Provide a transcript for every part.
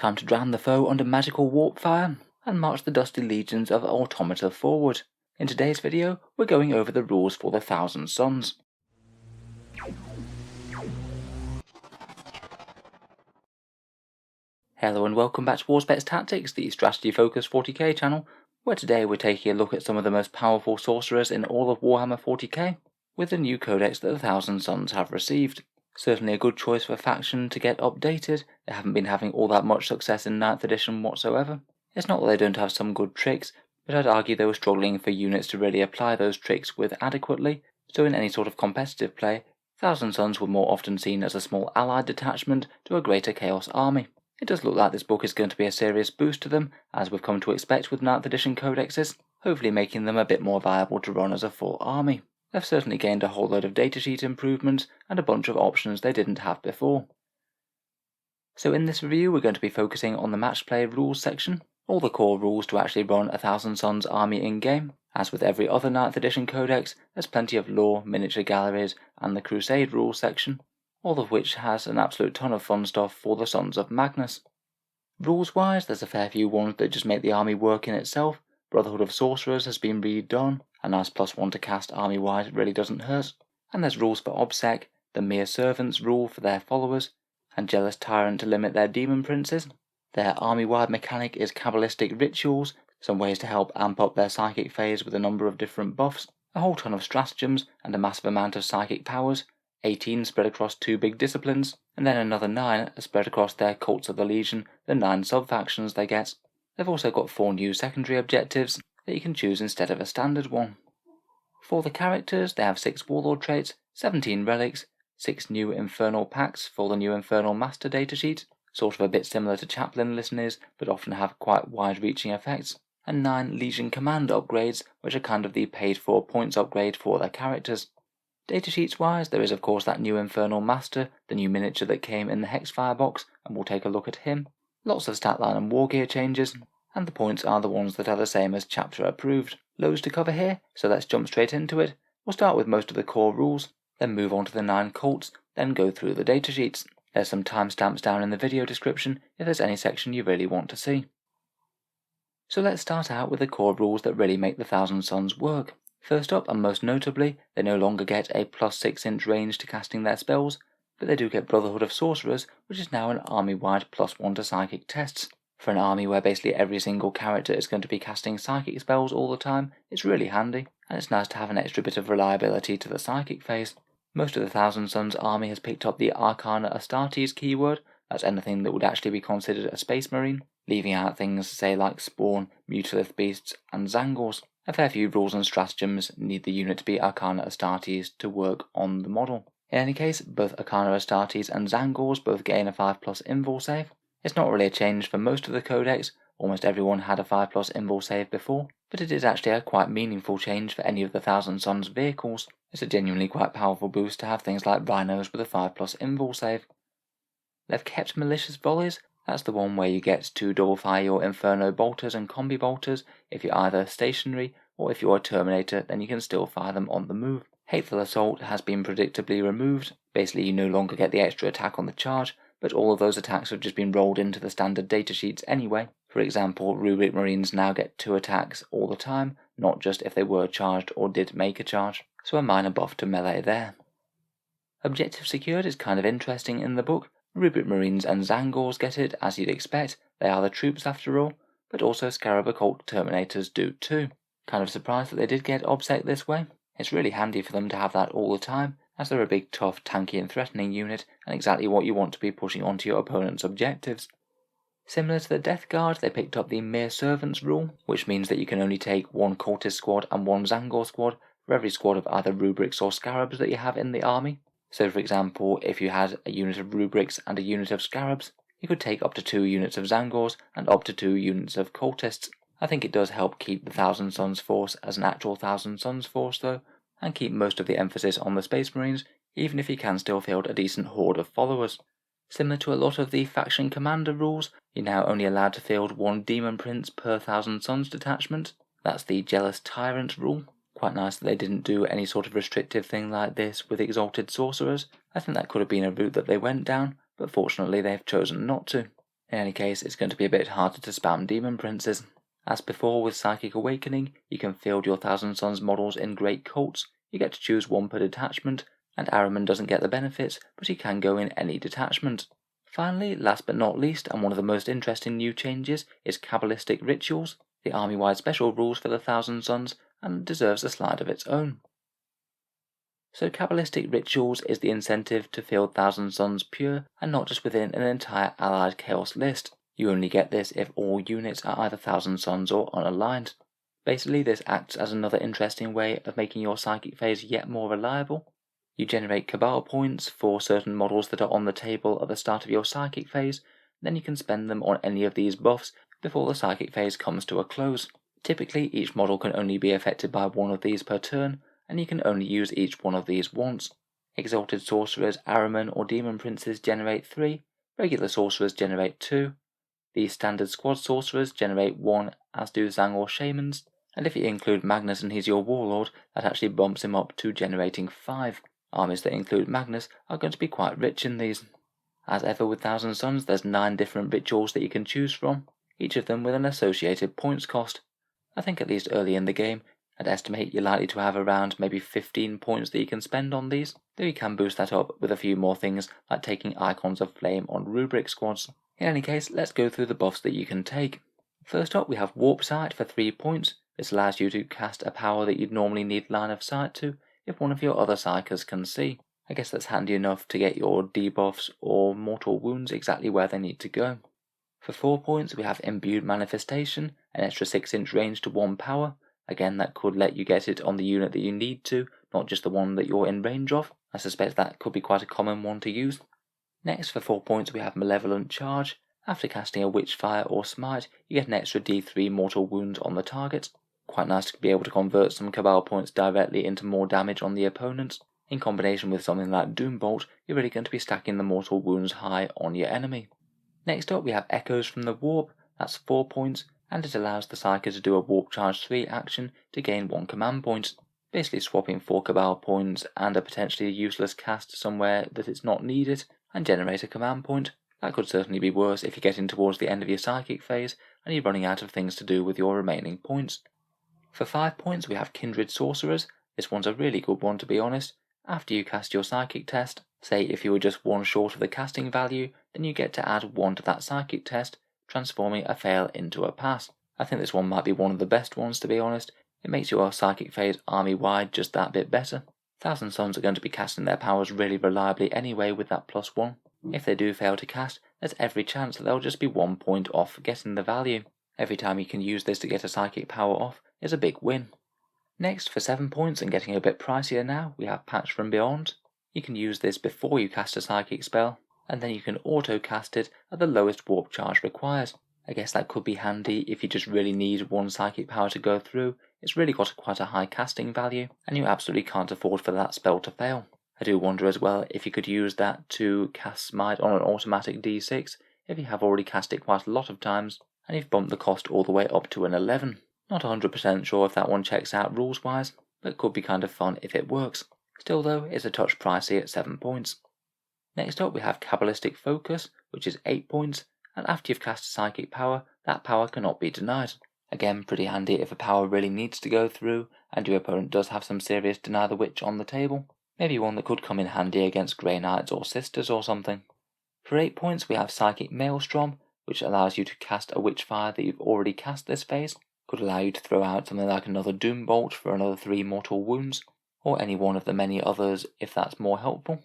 Time to drown the foe under magical warp fire and march the dusty legions of automata forward. In today's video, we're going over the rules for the Thousand Sons. Hello and welcome back to Auspex Tactics, the strategy-focused 40k channel, where today we're taking a look at some of the most powerful sorcerers in all of Warhammer 40k, with the new Codex that the Thousand Sons have received. Certainly a good choice for a faction to get updated. They haven't been having all that much success in 9th edition whatsoever. It's not that they don't have some good tricks, but I'd argue they were struggling for units to really apply those tricks with adequately, so in any sort of competitive play, Thousand Sons were more often seen as a small allied detachment to a greater Chaos army. It does look like this book is going to be a serious boost to them, as we've come to expect with 9th edition codexes, hopefully making them a bit more viable to run as a full army. They've certainly gained a whole load of datasheet improvements and a bunch of options they didn't have before. So in this review we're going to be focusing on the match play rules section, all the core rules to actually run a Thousand Sons army in game. As with every other 9th edition codex, there's plenty of lore, miniature galleries and the Crusade rules section, all of which has an absolute ton of fun stuff for the Sons of Magnus. Rules wise, there's a fair few ones that just make the army work in itself. Brotherhood of Sorcerers has been redone, a nice +1 to cast army wide really doesn't hurt, and there's rules for Obsec, the Mere Servants rule for their followers, and Jealous Tyrant to limit their demon princes. Their army wide mechanic is Cabalistic Rituals, some ways to help amp up their psychic phase with a number of different buffs, a whole ton of stratagems and a massive amount of psychic powers, 18 spread across 2 big disciplines, and then another 9 spread across their Cults of the Legion, the 9 sub-factions they get. They've also got 4 new secondary objectives that you can choose instead of a standard one. For the characters, they have 6 Warlord Traits, 17 Relics, 6 new Infernal Pacts for the new Infernal Master datasheet, sort of a bit similar to Chaplain listeners but often have quite wide-reaching effects, and 9 Legion Command upgrades, which are kind of the paid-for points upgrade for their characters. Datasheets wise, there is of course that new Infernal Master, the new miniature that came in the Hexfire box, and we'll take a look at him. Lots of stat line and war gear changes, and the points are the ones that are the same as chapter approved. Loads to cover here, so let's jump straight into it. We'll start with most of the core rules, then move on to the 9 cults, then go through the datasheets. There's some timestamps down in the video description if there's any section you really want to see. So let's start out with the core rules that really make the Thousand Sons work. First up, and most notably, they no longer get a +6 inch range to casting their spells, but they do get Brotherhood of Sorcerers, which is now an army-wide +1 to psychic tests. For an army where basically every single character is going to be casting psychic spells all the time, it's really handy, and it's nice to have an extra bit of reliability to the psychic phase. Most of the Thousand Sons army has picked up the Arcana Astartes keyword, that's anything that would actually be considered a Space Marine, leaving out things say like Spawn, Mutalith Beasts and Tzaangors. A fair few rules and stratagems need the unit to be Arcana Astartes to work on the model. In any case, both Arcana Astartes and Tzaangors both gain a 5+ invul save. It's not really a change for most of the codex, almost everyone had a 5+ invul save before, but it is actually a quite meaningful change for any of the Thousand Sons vehicles. It's a genuinely quite powerful boost to have things like Rhinos with a 5+ invul save. They've kept Malicious Volleys. That's the one where you get to double fire your Inferno Bolters and Combi Bolters if you're either stationary, or if you're a Terminator then you can still fire them on the move. Hateful Assault has been predictably removed. Basically you no longer get the extra attack on the charge, but all of those attacks have just been rolled into the standard datasheets anyway. For example, Rubric Marines now get 2 attacks all the time, not just if they were charged or did make a charge, so a minor buff to melee there. Objective Secured is kind of interesting in the book. Rubric Marines and Tzaangors get it, as you'd expect, they are the troops after all, but also Scarab Occult Terminators do too. Kind of surprised that they did get Obsec this way. It's really handy for them to have that all the time, as they're a big, tough, tanky and threatening unit, and exactly what you want to be pushing onto your opponent's objectives. Similar to the Death Guard, they picked up the Mere Servants rule, which means that you can only take 1 Cultist squad and 1 Tzaangor squad for every squad of either Rubrics or Scarabs that you have in the army. So for example, if you had a unit of Rubrics and a unit of Scarabs, you could take up to 2 units of Tzaangors and up to 2 units of Cultists. I think it does help keep the Thousand Sons force as an actual Thousand Sons force though, and keep most of the emphasis on the Space Marines, even if you can still field a decent horde of followers. Similar to a lot of the faction commander rules, you're now only allowed to field 1 Demon Prince per Thousand Sons detachment. That's the Jealous Tyrant rule. Quite nice that they didn't do any sort of restrictive thing like this with Exalted Sorcerers. I think that could have been a route that they went down, but fortunately they've chosen not to. In any case, it's going to be a bit harder to spam Demon Princes. As before with Psychic Awakening, you can field your Thousand Sons models in Great Cults, you get to choose one per detachment, and Ahriman doesn't get the benefits, but he can go in any detachment. Finally, last but not least, and one of the most interesting new changes, is Cabalistic Rituals, the army-wide special rules for the Thousand Sons, and deserves a slide of its own. So Cabalistic Rituals is the incentive to field Thousand Sons pure, and not just within an entire allied chaos list. You only get this if all units are either Thousand Sons or unaligned. Basically, this acts as another interesting way of making your psychic phase yet more reliable. You generate Cabal points for certain models that are on the table at the start of your psychic phase, then you can spend them on any of these buffs before the psychic phase comes to a close. Typically, each model can only be affected by one of these per turn, and you can only use each one of these once. Exalted Sorcerers, Ahriman or Demon Princes generate 3, regular Sorcerers generate 2, the standard squad sorcerers generate 1, as do Tzaangor Shamans, and if you include Magnus and he's your Warlord, that actually bumps him up to generating 5. Armies that include Magnus are going to be quite rich in these. As ever with Thousand Sons, there's 9 different rituals that you can choose from, each of them with an associated points cost. I think at least early in the game, I'd estimate you're likely to have around maybe 15 points that you can spend on these, though you can boost that up with a few more things like taking Icons of Flame on Rubric squads. In any case, let's go through the buffs that you can take. First up, we have Warp Sight for 3 points. This allows you to cast a power that you'd normally need line of sight to if one of your other psychers can see. I guess that's handy enough to get your debuffs or mortal wounds exactly where they need to go. For 4 points, we have Imbued Manifestation, an extra 6-inch range to 1 power. Again, that could let you get it on the unit that you need to, not just the one that you're in range of. I suspect that could be quite a common one to use. Next, for 4 points, we have Malevolent Charge. After casting a Witchfire or Smite, you get an extra D3 mortal wounds on the target. Quite nice to be able to convert some Cabal points directly into more damage on the opponents. In combination with something like Doombolt, you're really going to be stacking the mortal wounds high on your enemy. Next up, we have Echoes from the Warp. That's 4 points, and it allows the Psyker to do a Warp Charge 3 action to gain 1 command point. Basically swapping 4 Cabal points and a potentially useless cast somewhere that it's not needed, and generate a command point. That could certainly be worse if you're getting towards the end of your psychic phase and you're running out of things to do with your remaining points. For 5 points, we have Kindred Sorcerers. This one's a really good one, to be honest. After you cast your psychic test, say if you were just 1 short of the casting value, then you get to add 1 to that psychic test, transforming a fail into a pass. I think this one might be one of the best ones, to be honest. It makes your psychic phase army-wide just that bit better. Thousand Sons are going to be casting their powers really reliably anyway with that +1. If they do fail to cast, there's every chance that they'll just be 1 point off getting the value. Every time you can use this to get a psychic power off is a big win. Next, for 7 points and getting a bit pricier now, we have Pacts from Beyond. You can use this before you cast a psychic spell, and then you can auto-cast it at the lowest warp charge required. I guess that could be handy if you just really need 1 psychic power to go through. It's really got quite a high casting value, and you absolutely can't afford for that spell to fail. I do wonder as well if you could use that to cast Smite on an automatic D6 if you have already cast it quite a lot of times, and you've bumped the cost all the way up to an 11. Not 100% sure if that one checks out rules-wise, but it could be kind of fun if it works. Still though, it's a touch pricey at 7 points. Next up we have Cabalistic Focus, which is 8 points, and after you've cast a psychic power, that power cannot be denied. Again, pretty handy if a power really needs to go through, and your opponent does have some serious Deny the Witch on the table. Maybe one that could come in handy against Grey Knights or Sisters or something. For 8 points we have Psychic Maelstrom, which allows you to cast a Witchfire that you've already cast this phase. Could allow you to throw out something like another Doombolt for another 3 mortal wounds, or any one of the many others if that's more helpful.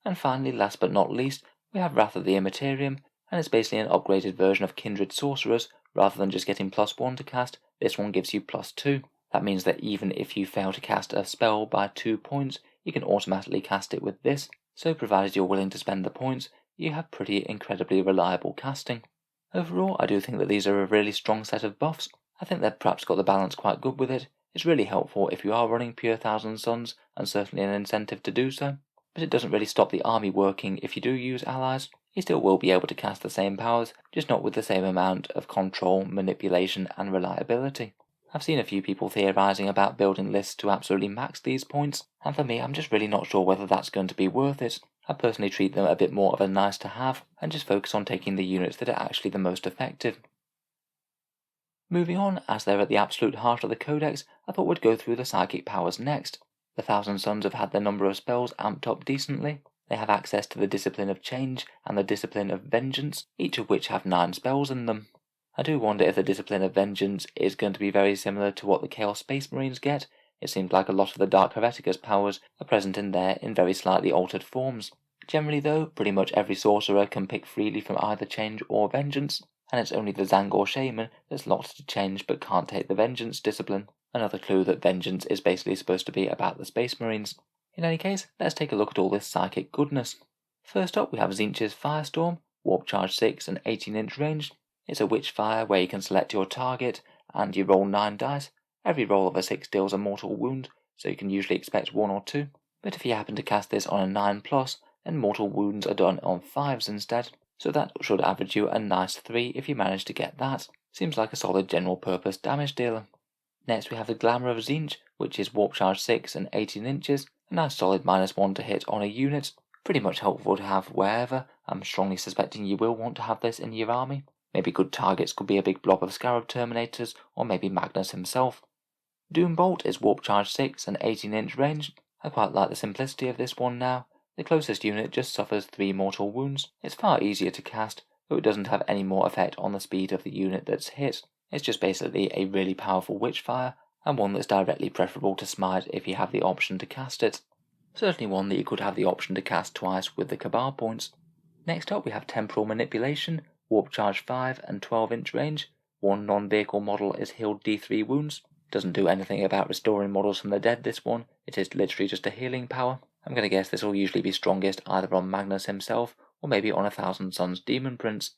And finally, last but not least, we have Wrath of the Immaterium, and it's basically an upgraded version of Kindred Sorcerers. Rather than just getting +1 to cast, this one gives you +2. That means that even if you fail to cast a spell by 2 points, you can automatically cast it with this, so provided you're willing to spend the points, you have pretty incredibly reliable casting. Overall, I do think that these are a really strong set of buffs. I think they've perhaps got the balance quite good with it. It's really helpful if you are running pure Thousand Sons, and certainly an incentive to do so, but it doesn't really stop the army working if you do use allies. You still will be able to cast the same powers, just not with the same amount of control, manipulation and reliability. I've seen a few people theorising about building lists to absolutely max these points, and for me I'm just really not sure whether that's going to be worth it. I personally treat them a bit more of a nice to have and just focus on taking the units that are actually the most effective. Moving on, as they're at the absolute heart of the Codex, I thought we'd go through the psychic powers next. The Thousand Sons have had their number of spells amped up decently. They have access to the Discipline of Change and the Discipline of Vengeance, each of which have 9 spells in them. I do wonder if the Discipline of Vengeance is going to be very similar to what the Chaos Space Marines get. It seems like a lot of the Dark Hereticus powers are present in there in very slightly altered forms. Generally though, pretty much every sorcerer can pick freely from either Change or Vengeance, and it's only the Tzaangor Shaman that's locked to Change but can't take the Vengeance discipline. Another clue that Vengeance is basically supposed to be about the Space Marines. In any case, let's take a look at all this psychic goodness. First up we have Tzeentch's Firestorm, Warp Charge 6 and 18-inch range. It's a witch fire where you can select your target and you roll 9 dice. Every roll of a 6 deals a mortal wound, so you can usually expect 1 or 2. But if you happen to cast this on a 9+, then mortal wounds are done on 5s instead. So that should average you a nice 3 if you manage to get that. Seems like a solid general purpose damage dealer. Next we have the Glamour of Tzeentch, which is Warp Charge 6 and 18 inches. A nice solid -1 to hit on a unit. Pretty much helpful to have wherever. I'm strongly suspecting you will want to have this in your army. Maybe good targets could be a big blob of Scarab Terminators, or maybe Magnus himself. Doombolt is Warp Charge 6 and 18-inch range. I quite like the simplicity of this one now. The closest unit just suffers 3 mortal wounds. It's far easier to cast, though it doesn't have any more effect on the speed of the unit that's hit. It's just basically a really powerful witchfire, and one that's directly preferable to smite if you have the option to cast it. Certainly one that you could have the option to cast twice with the Cabal points. Next up we have Temporal Manipulation, Warp Charge 5 and 12-inch range. One non-vehicle model is healed D3 wounds. Doesn't do anything about restoring models from the dead, this one. It is literally just a healing power. I'm going to guess this will usually be strongest either on Magnus himself or maybe on a Thousand Sons Demon Prince.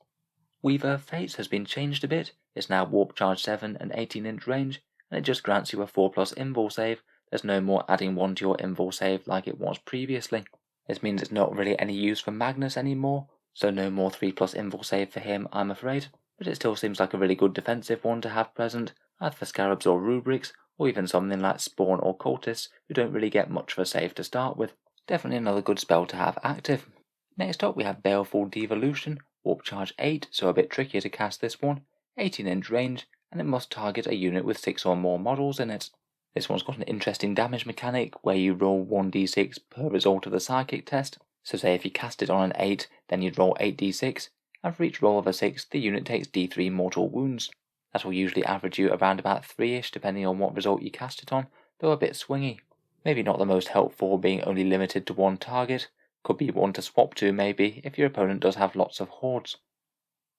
Weaver of Fates has been changed a bit. It's now Warp Charge 7 and 18-inch range, and it just grants you a 4+ invul save. There's no more adding 1 to your invul save like it was previously. This means it's not really any use for Magnus anymore, so no more 3+ invul save for him, I'm afraid. But it still seems like a really good defensive one to have present, either for Scarabs or Rubrics, or even something like Spawn or Cultists, who don't really get much of a save to start with. Definitely another good spell to have active. Next up we have Baleful Devolution, Warp Charge 8, so a bit trickier to cast this one, 18-inch range, and it must target a unit with 6 or more models in it. This one's got an interesting damage mechanic where you roll 1d6 per result of the psychic test. So say if you cast it on an 8, then you'd roll 8d6, and for each roll of a 6, the unit takes d3 mortal wounds. That will usually average you around about 3-ish depending on what result you cast it on, though a bit swingy. Maybe not the most helpful being only limited to 1 target. Could be one to swap to maybe if your opponent does have lots of hordes.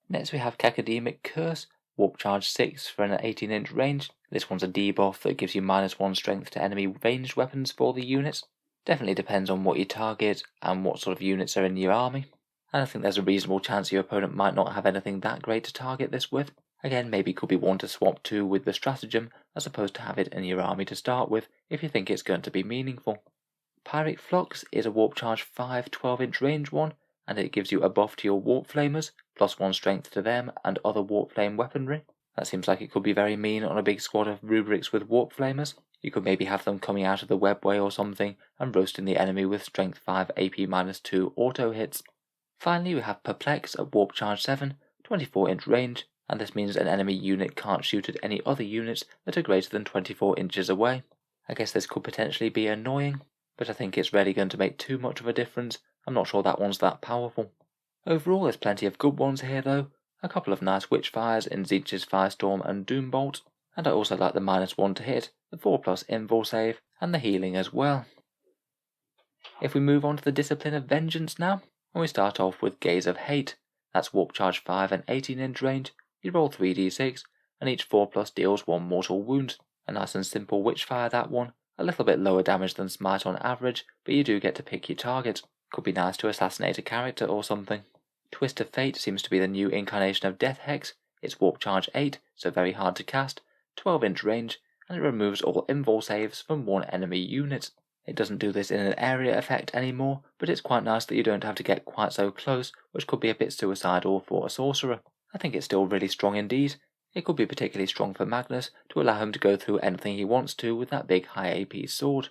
Next we have Cacodemic Curse, Warp Charge 6 for an 18-inch range. This one's a debuff that gives you -1 strength to enemy ranged weapons for the units. Definitely depends on what you target and what sort of units are in your army. And I think there's a reasonable chance your opponent might not have anything that great to target this with. Again, maybe could be one to swap to with the Stratagem as opposed to have it in your army to start with if you think it's going to be meaningful. Pyrrhic Flux is a Warp Charge 5 12-inch range one, and it gives you a buff to your Warp Flamers, +1 strength to them and other Warp Flame weaponry. That seems like it could be very mean on a big squad of Rubrics with Warp Flamers. You could maybe have them coming out of the webway or something and roasting the enemy with Strength 5 AP -2 auto hits. Finally we have Perplex at Warp Charge 7, 24-inch range, and this means an enemy unit can't shoot at any other units that are greater than 24 inches away. I guess this could potentially be annoying, but I think it's really going to make too much of a difference. I'm not sure that one's that powerful. Overall there's plenty of good ones here though, a couple of nice witchfires in Tzeentch's Firestorm and Doombolt, and I also like the -1 to hit, the 4+ invul save, and the healing as well. If we move on to the Discipline of Vengeance now, and we start off with Gaze of Hate. That's Warp Charge 5 and 18-inch range. You roll 3d6, and each 4+ deals 1 mortal wound. A nice and simple witchfire that one, a little bit lower damage than Smite on average, but you do get to pick your target. Could be nice to assassinate a character or something. Twist of Fate seems to be the new incarnation of Death Hex. It's Warp Charge 8, so very hard to cast, 12-inch range, and it removes all invul saves from one enemy unit. It doesn't do this in an area effect anymore, but it's quite nice that you don't have to get quite so close, which could be a bit suicidal for a sorcerer. I think it's still really strong indeed. It could be particularly strong for Magnus to allow him to go through anything he wants to with that big high AP sword.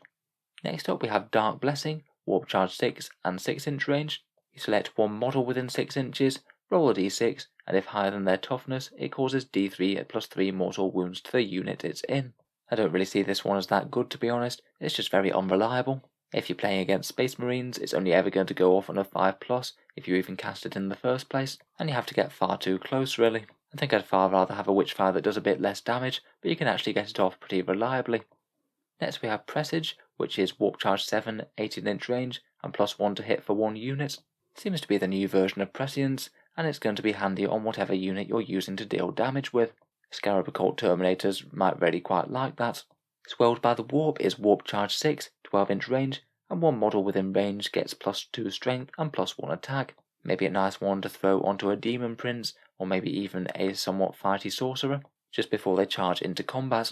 Next up we have Dark Blessing, Warp Charge 6 and 6-inch range. You select one model within 6 inches, roll a d6, and if higher than their toughness, it causes d3 plus 3 mortal wounds to the unit it's in. I don't really see this one as that good, to be honest. It's just very unreliable. If you're playing against Space Marines, it's only ever going to go off on a 5+, if you even cast it in the first place, and you have to get far too close really. I think I'd far rather have a Witchfire that does a bit less damage, but you can actually get it off pretty reliably. Next we have Presage, which is Warp Charge 7, 18-inch range, and +1 to hit for 1 unit. Seems to be the new version of Prescience, and it's going to be handy on whatever unit you're using to deal damage with. Scarab Occult Terminators might really quite like that. Swelled by the Warp is Warp Charge 6, 12-inch range, and one model within range gets +2 strength and +1 attack. Maybe a nice one to throw onto a Demon Prince, or maybe even a somewhat fighty Sorcerer, just before they charge into combat.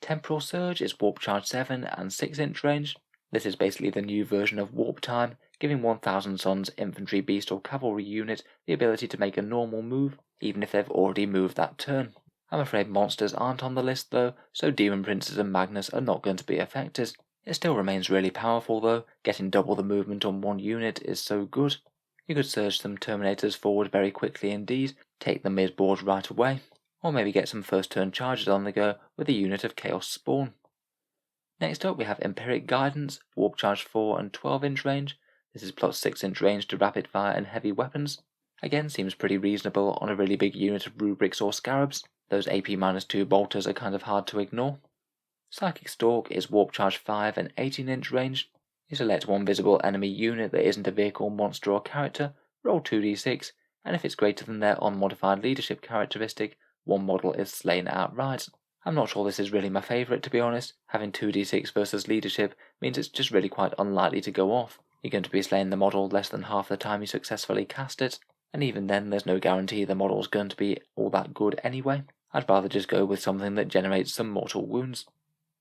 Temporal Surge is Warp Charge 7 and 6-inch range. This is basically the new version of Warp Time, giving 1000 Suns infantry, beast or cavalry unit the ability to make a normal move, even if they've already moved that turn. I'm afraid monsters aren't on the list though, so Demon Princes and Magnus are not going to be affected. It still remains really powerful though, getting double the movement on one unit is so good. You could surge some Terminators forward very quickly indeed, take the mid-board right away, or maybe get some first turn charges on the go with a unit of Chaos Spawn. Next up we have Empiric Guidance, Warp Charge 4 and 12-inch range. This is +6-inch range to rapid fire and heavy weapons. Again, seems pretty reasonable on a really big unit of Rubrics or Scarabs. Those AP-2 bolters are kind of hard to ignore. Psychic Stalk is Warp Charge 5 and 18-inch range. You select one visible enemy unit that isn't a vehicle, monster or character, roll 2d6, and if it's greater than their unmodified leadership characteristic, one model is slain outright. I'm not sure this is really my favourite, to be honest. Having 2d6 versus leadership means it's just really quite unlikely to go off. You're going to be slaying the model less than half the time you successfully cast it, and even then there's no guarantee the model's going to be all that good anyway. I'd rather just go with something that generates some mortal wounds.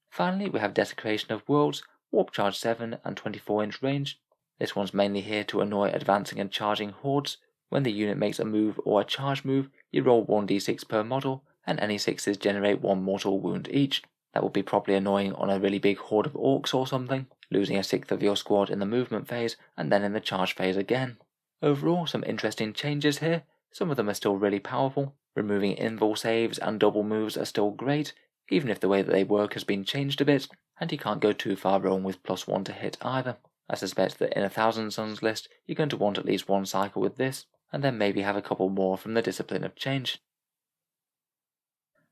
Finally, we have Desecration of Worlds, Warp Charge 7 and 24-inch range. This one's mainly here to annoy advancing and charging hordes. When the unit makes a move or a charge move, you roll 1d6 per model, and any 6s generate 1 mortal wound each. That would be probably annoying on a really big horde of orcs or something, losing a 6th of your squad in the movement phase and then in the charge phase again. Overall, some interesting changes here. Some of them are still really powerful. Removing invul saves and double moves are still great, even if the way that they work has been changed a bit, and you can't go too far wrong with +1 to hit either. I suspect that in a 1000 Suns list, you're going to want at least one cycle with this, and then maybe have a couple more from the Discipline of Change.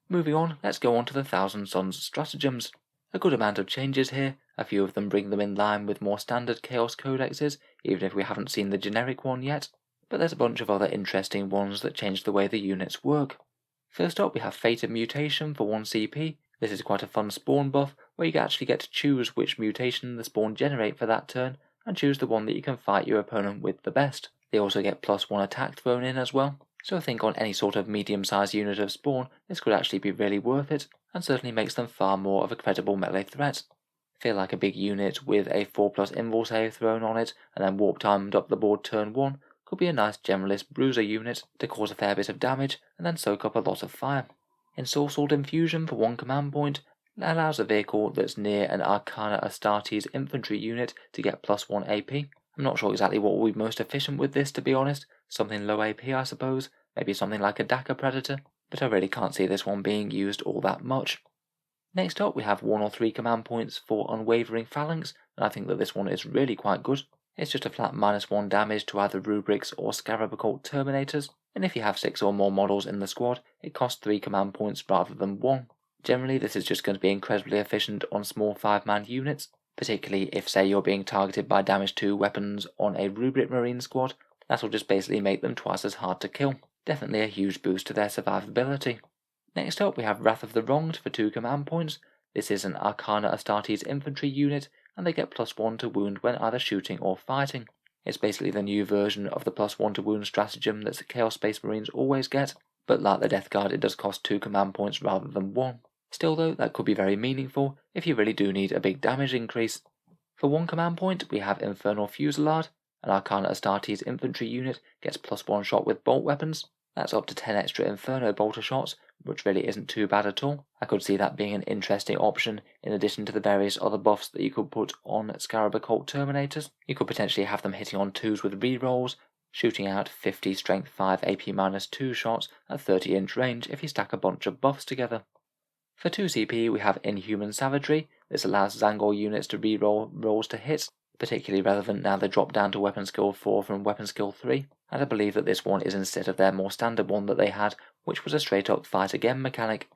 Moving on, let's go on to the 1000 Suns Stratagems. A good amount of changes here. A few of them bring them in line with more standard Chaos Codexes, even if we haven't seen the generic one yet, but there's a bunch of other interesting ones that change the way the units work. First up we have Fated Mutation for 1 CP. This is quite a fun spawn buff, where you actually get to choose which mutation the spawn generate for that turn, and choose the one that you can fight your opponent with the best. They also get +1 attack thrown in as well, so I think on any sort of medium-sized unit of spawn, this could actually be really worth it, and certainly makes them far more of a credible melee threat. Feel like a big unit with a 4+ invul save thrown on it, and then warp timed up the board turn 1, could be a nice generalist bruiser unit to cause a fair bit of damage and then soak up a lot of fire. Ensorcelled Infusion for 1 command point allows a vehicle that's near an Arcana Astartes infantry unit to get +1 AP. I'm not sure exactly what will be most efficient with this, to be honest. Something low AP I suppose, maybe something like a Daka Predator, but I really can't see this one being used all that much. Next up we have 1 or 3 command points for Unwavering Phalanx, and I think that this one is really quite good. It's just a flat -1 damage to either Rubrics or Scarab Occult Terminators, and if you have 6 or more models in the squad, it costs 3 command points rather than 1. Generally this is just going to be incredibly efficient on small 5-man units, particularly if say you're being targeted by -2 weapons on a Rubric Marine squad. That'll just basically make them twice as hard to kill. Definitely a huge boost to their survivability. Next up we have Wrath of the Wronged for 2 command points. This is an Arcana Astartes infantry unit, and they get +1 to wound when either shooting or fighting. It's basically the new version of the +1 to wound stratagem that the Chaos Space Marines always get, but like the Death Guard it does cost 2 command points rather than 1. Still though, that could be very meaningful if you really do need a big damage increase. For 1 command point we have Infernal Fusillade. An Arcana Astartes infantry unit gets +1 shot with bolt weapons. That's up to 10 extra Inferno bolter shots, which really isn't too bad at all. I could see that being an interesting option in addition to the various other buffs that you could put on Scarab Occult Terminators. You could potentially have them hitting on 2s with rerolls, shooting out 50 strength 5 AP-2 shots at 30-inch range if you stack a bunch of buffs together. For 2 CP we have Inhuman Savagery. This allows Tzaangor units to reroll rolls to hit, particularly relevant now they drop down to weapon skill 4 from weapon skill 3, and I believe that this one is instead of their more standard one that they had, which was a straight up fight again mechanic.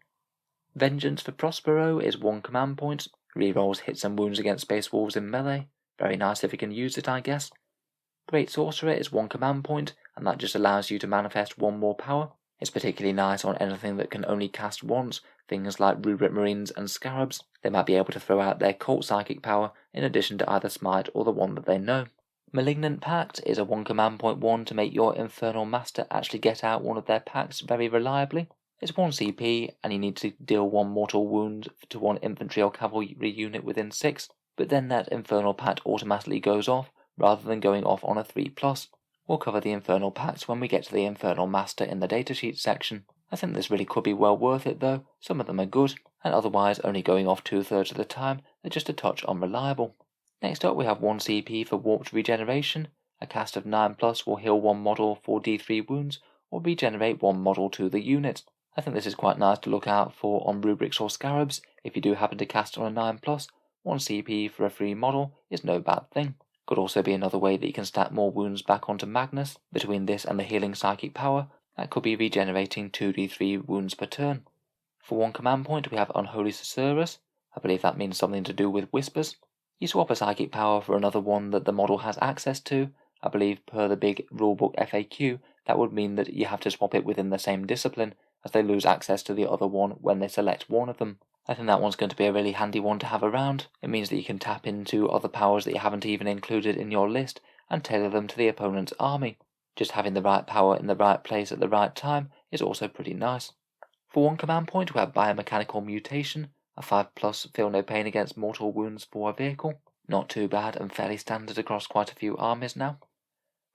Vengeance for Prospero is 1 command point, rerolls hits and wounds against Space Wolves in melee, very nice if you can use it I guess. Great Sorcerer is 1 command point, and that just allows you to manifest 1 more power. It's particularly nice on anything that can only cast once, things like Rubric Marines and Scarabs. They might be able to throw out their cult psychic power in addition to either Smite or the one that they know. Malignant Pact is a 1 command point 1 to make your Infernal Master actually get out one of their pacts very reliably. It's 1 CP and you need to deal 1 mortal wound to 1 infantry or cavalry unit within 6, but then that Infernal Pact automatically goes off rather than going off on a 3+. We'll cover the Infernal Pacts when we get to the Infernal Master in the datasheet section. I think this really could be well worth it though. Some of them are good, and otherwise only going off 2/3 of the time, they're just a touch unreliable. Next up we have 1 CP for Warped Regeneration. A cast of 9+ will heal 1 model for D3 wounds, or regenerate 1 model to the unit. I think this is quite nice to look out for on Rubrics or Scarabs. If you do happen to cast on a 9+, 1 CP for a free model is no bad thing. Could also be another way that you can stack more wounds back onto Magnus. Between this and the healing psychic power, that could be regenerating 2d3 wounds per turn. For 1 command point we have Unholy Sorcerous. I believe that means something to do with whispers. You swap a psychic power for another one that the model has access to. I believe per the big rulebook FAQ, that would mean that you have to swap it within the same discipline, as they lose access to the other one when they select one of them. I think that one's going to be a really handy one to have around. It means that you can tap into other powers that you haven't even included in your list and tailor them to the opponent's army. Just having the right power in the right place at the right time is also pretty nice. For 1 command point we have Biomechanical Mutation, a 5+ feel no pain against mortal wounds for a vehicle. Not too bad and fairly standard across quite a few armies now.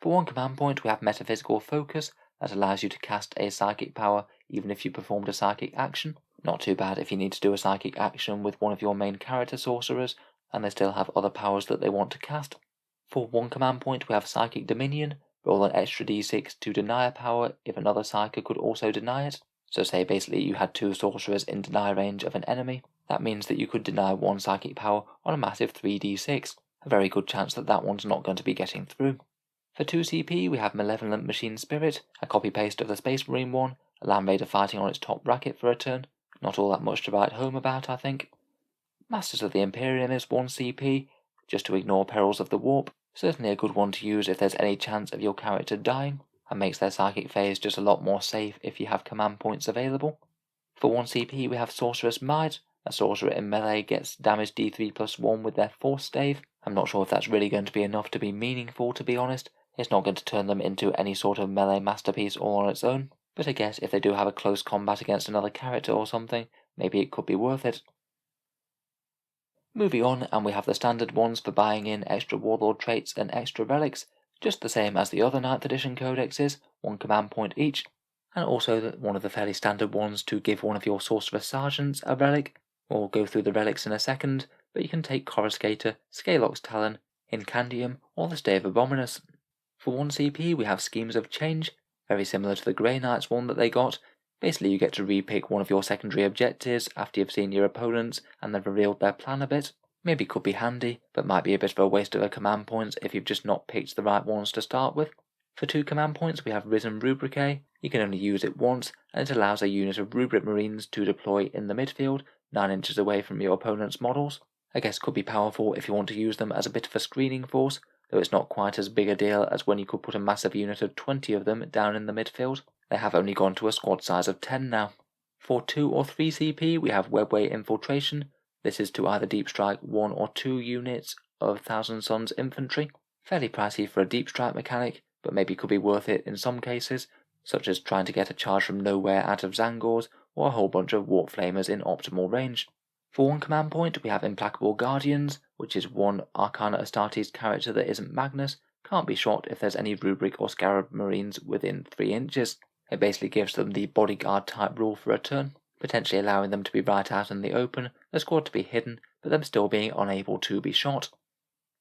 For 1 command point we have Metaphysical Focus, that allows you to cast a psychic power even if you performed a psychic action. Not too bad if you need to do a psychic action with one of your main character sorcerers and they still have other powers that they want to cast. For 1 command point we have Psychic Dominion, roll an extra d6 to deny a power if another psyker could also deny it. So say basically you had 2 sorcerers in deny range of an enemy, that means that you could deny 1 psychic power on a massive 3d6, a very good chance that that one's not going to be getting through. For 2 CP we have Malevolent Machine Spirit, a copy paste of the Space Marine one, a Land Raider fighting on its top bracket for a turn. Not all that much to write home about I think. Masters of the Imperium is 1 CP, just to ignore perils of the warp. Certainly a good one to use if there's any chance of your character dying, and makes their psychic phase just a lot more safe if you have command points available. For 1 CP we have Sorcerous Might. A sorcerer in melee gets damage d3+1 with their Force Stave. I'm not sure if that's really going to be enough to be meaningful to be honest. It's not going to turn them into any sort of melee masterpiece all on its own, but I guess if they do have a close combat against another character or something, maybe it could be worth it. Moving on, and we have the standard ones for buying in extra Warlord Traits and extra Relics, just the same as the other 9th edition codexes, 1 command point each, and also one of the fairly standard ones to give one of your Sorcerous Sergeants a Relic. We'll go through the Relics in a second, but you can take Coruscator, Scaloc's Talon, Incandium, or the Stave Abominus. For 1 CP we have Schemes of Change, very similar to the Grey Knights one that they got. Basically you get to repick one of your secondary objectives after you've seen your opponents and they've revealed their plan a bit. Maybe could be handy, but might be a bit of a waste of a command points if you've just not picked the right ones to start with. For 2 command points we have Risen Rubricae. You can only use it once, and it allows a unit of Rubric Marines to deploy in the midfield, 9 inches away from your opponent's models. I guess could be powerful if you want to use them as a bit of a screening force, though it's not quite as big a deal as when you could put a massive unit of 20 of them down in the midfield. They have only gone to a squad size of 10 now. For 2 or 3 CP we have Webway Infiltration. This is to either deep strike 1 or 2 units of Thousand Sons infantry. Fairly pricey for a deep strike mechanic, but maybe could be worth it in some cases, such as trying to get a charge from nowhere out of Tzaangors or a whole bunch of Warp Flamers in optimal range. For 1 command point we have Implacable Guardians, which is 1 Arcana Astartes character that isn't Magnus, can't be shot if there's any Rubric or Scarab Marines within 3 inches. It basically gives them the bodyguard type rule for a turn, potentially allowing them to be right out in the open, the squad to be hidden, but them still being unable to be shot.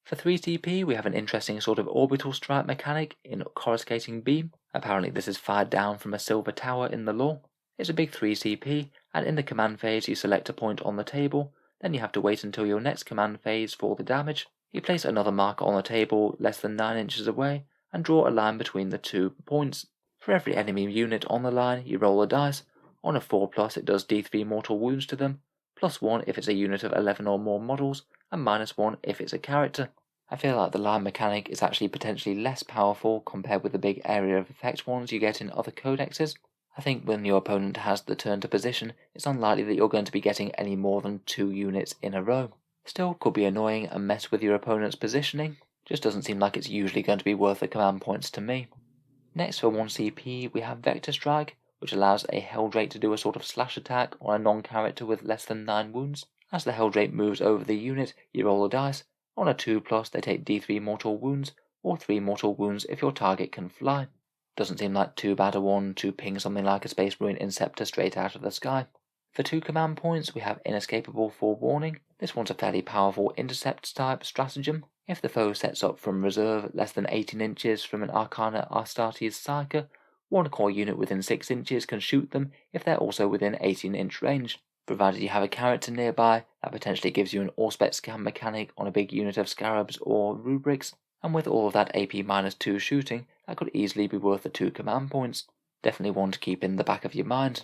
For 3 CP, we have an interesting sort of orbital strike mechanic in Coruscating Beam. Apparently this is fired down from a silver tower in the lore. It's a big 3 CP, and in the command phase you select a point on the table, then you have to wait until your next command phase for the damage. You place another marker on the table less than 9 inches away, and draw a line between the 2 points. For every enemy unit on the line, you roll a dice. On a 4+, it does D3 mortal wounds to them, +1 if it's a unit of 11 or more models, and -1 if it's a character. I feel like the line mechanic is actually potentially less powerful compared with the big area of effect ones you get in other codexes. I think when your opponent has the turn to position, it's unlikely that you're going to be getting any more than 2 units in a row. Still, could be annoying and mess with your opponent's positioning. Just doesn't seem like it's usually going to be worth the command points to me. Next for 1 CP we have Vector Strike, which allows a Helldrake to do a sort of slash attack on a non-character with less than 9 wounds. As the Helldrake moves over the unit, you roll a dice. On a 2+, they take D3 mortal wounds, or 3 mortal wounds if your target can fly. Doesn't seem like too bad a one to ping something like a Space Marine Inceptor straight out of the sky. For 2 command points we have Inescapable Forewarning. This one's a fairly powerful intercept type stratagem. If the foe sets up from reserve less than 18 inches from an Arcana Astartes Psyker, 1 core unit within 6 inches can shoot them if they're also within 18-inch range. Provided you have a character nearby, that potentially gives you an Auspex scan mechanic on a big unit of Scarabs or Rubrics, and with all of that AP-2 shooting, that could easily be worth the 2 command points. Definitely one to keep in the back of your mind.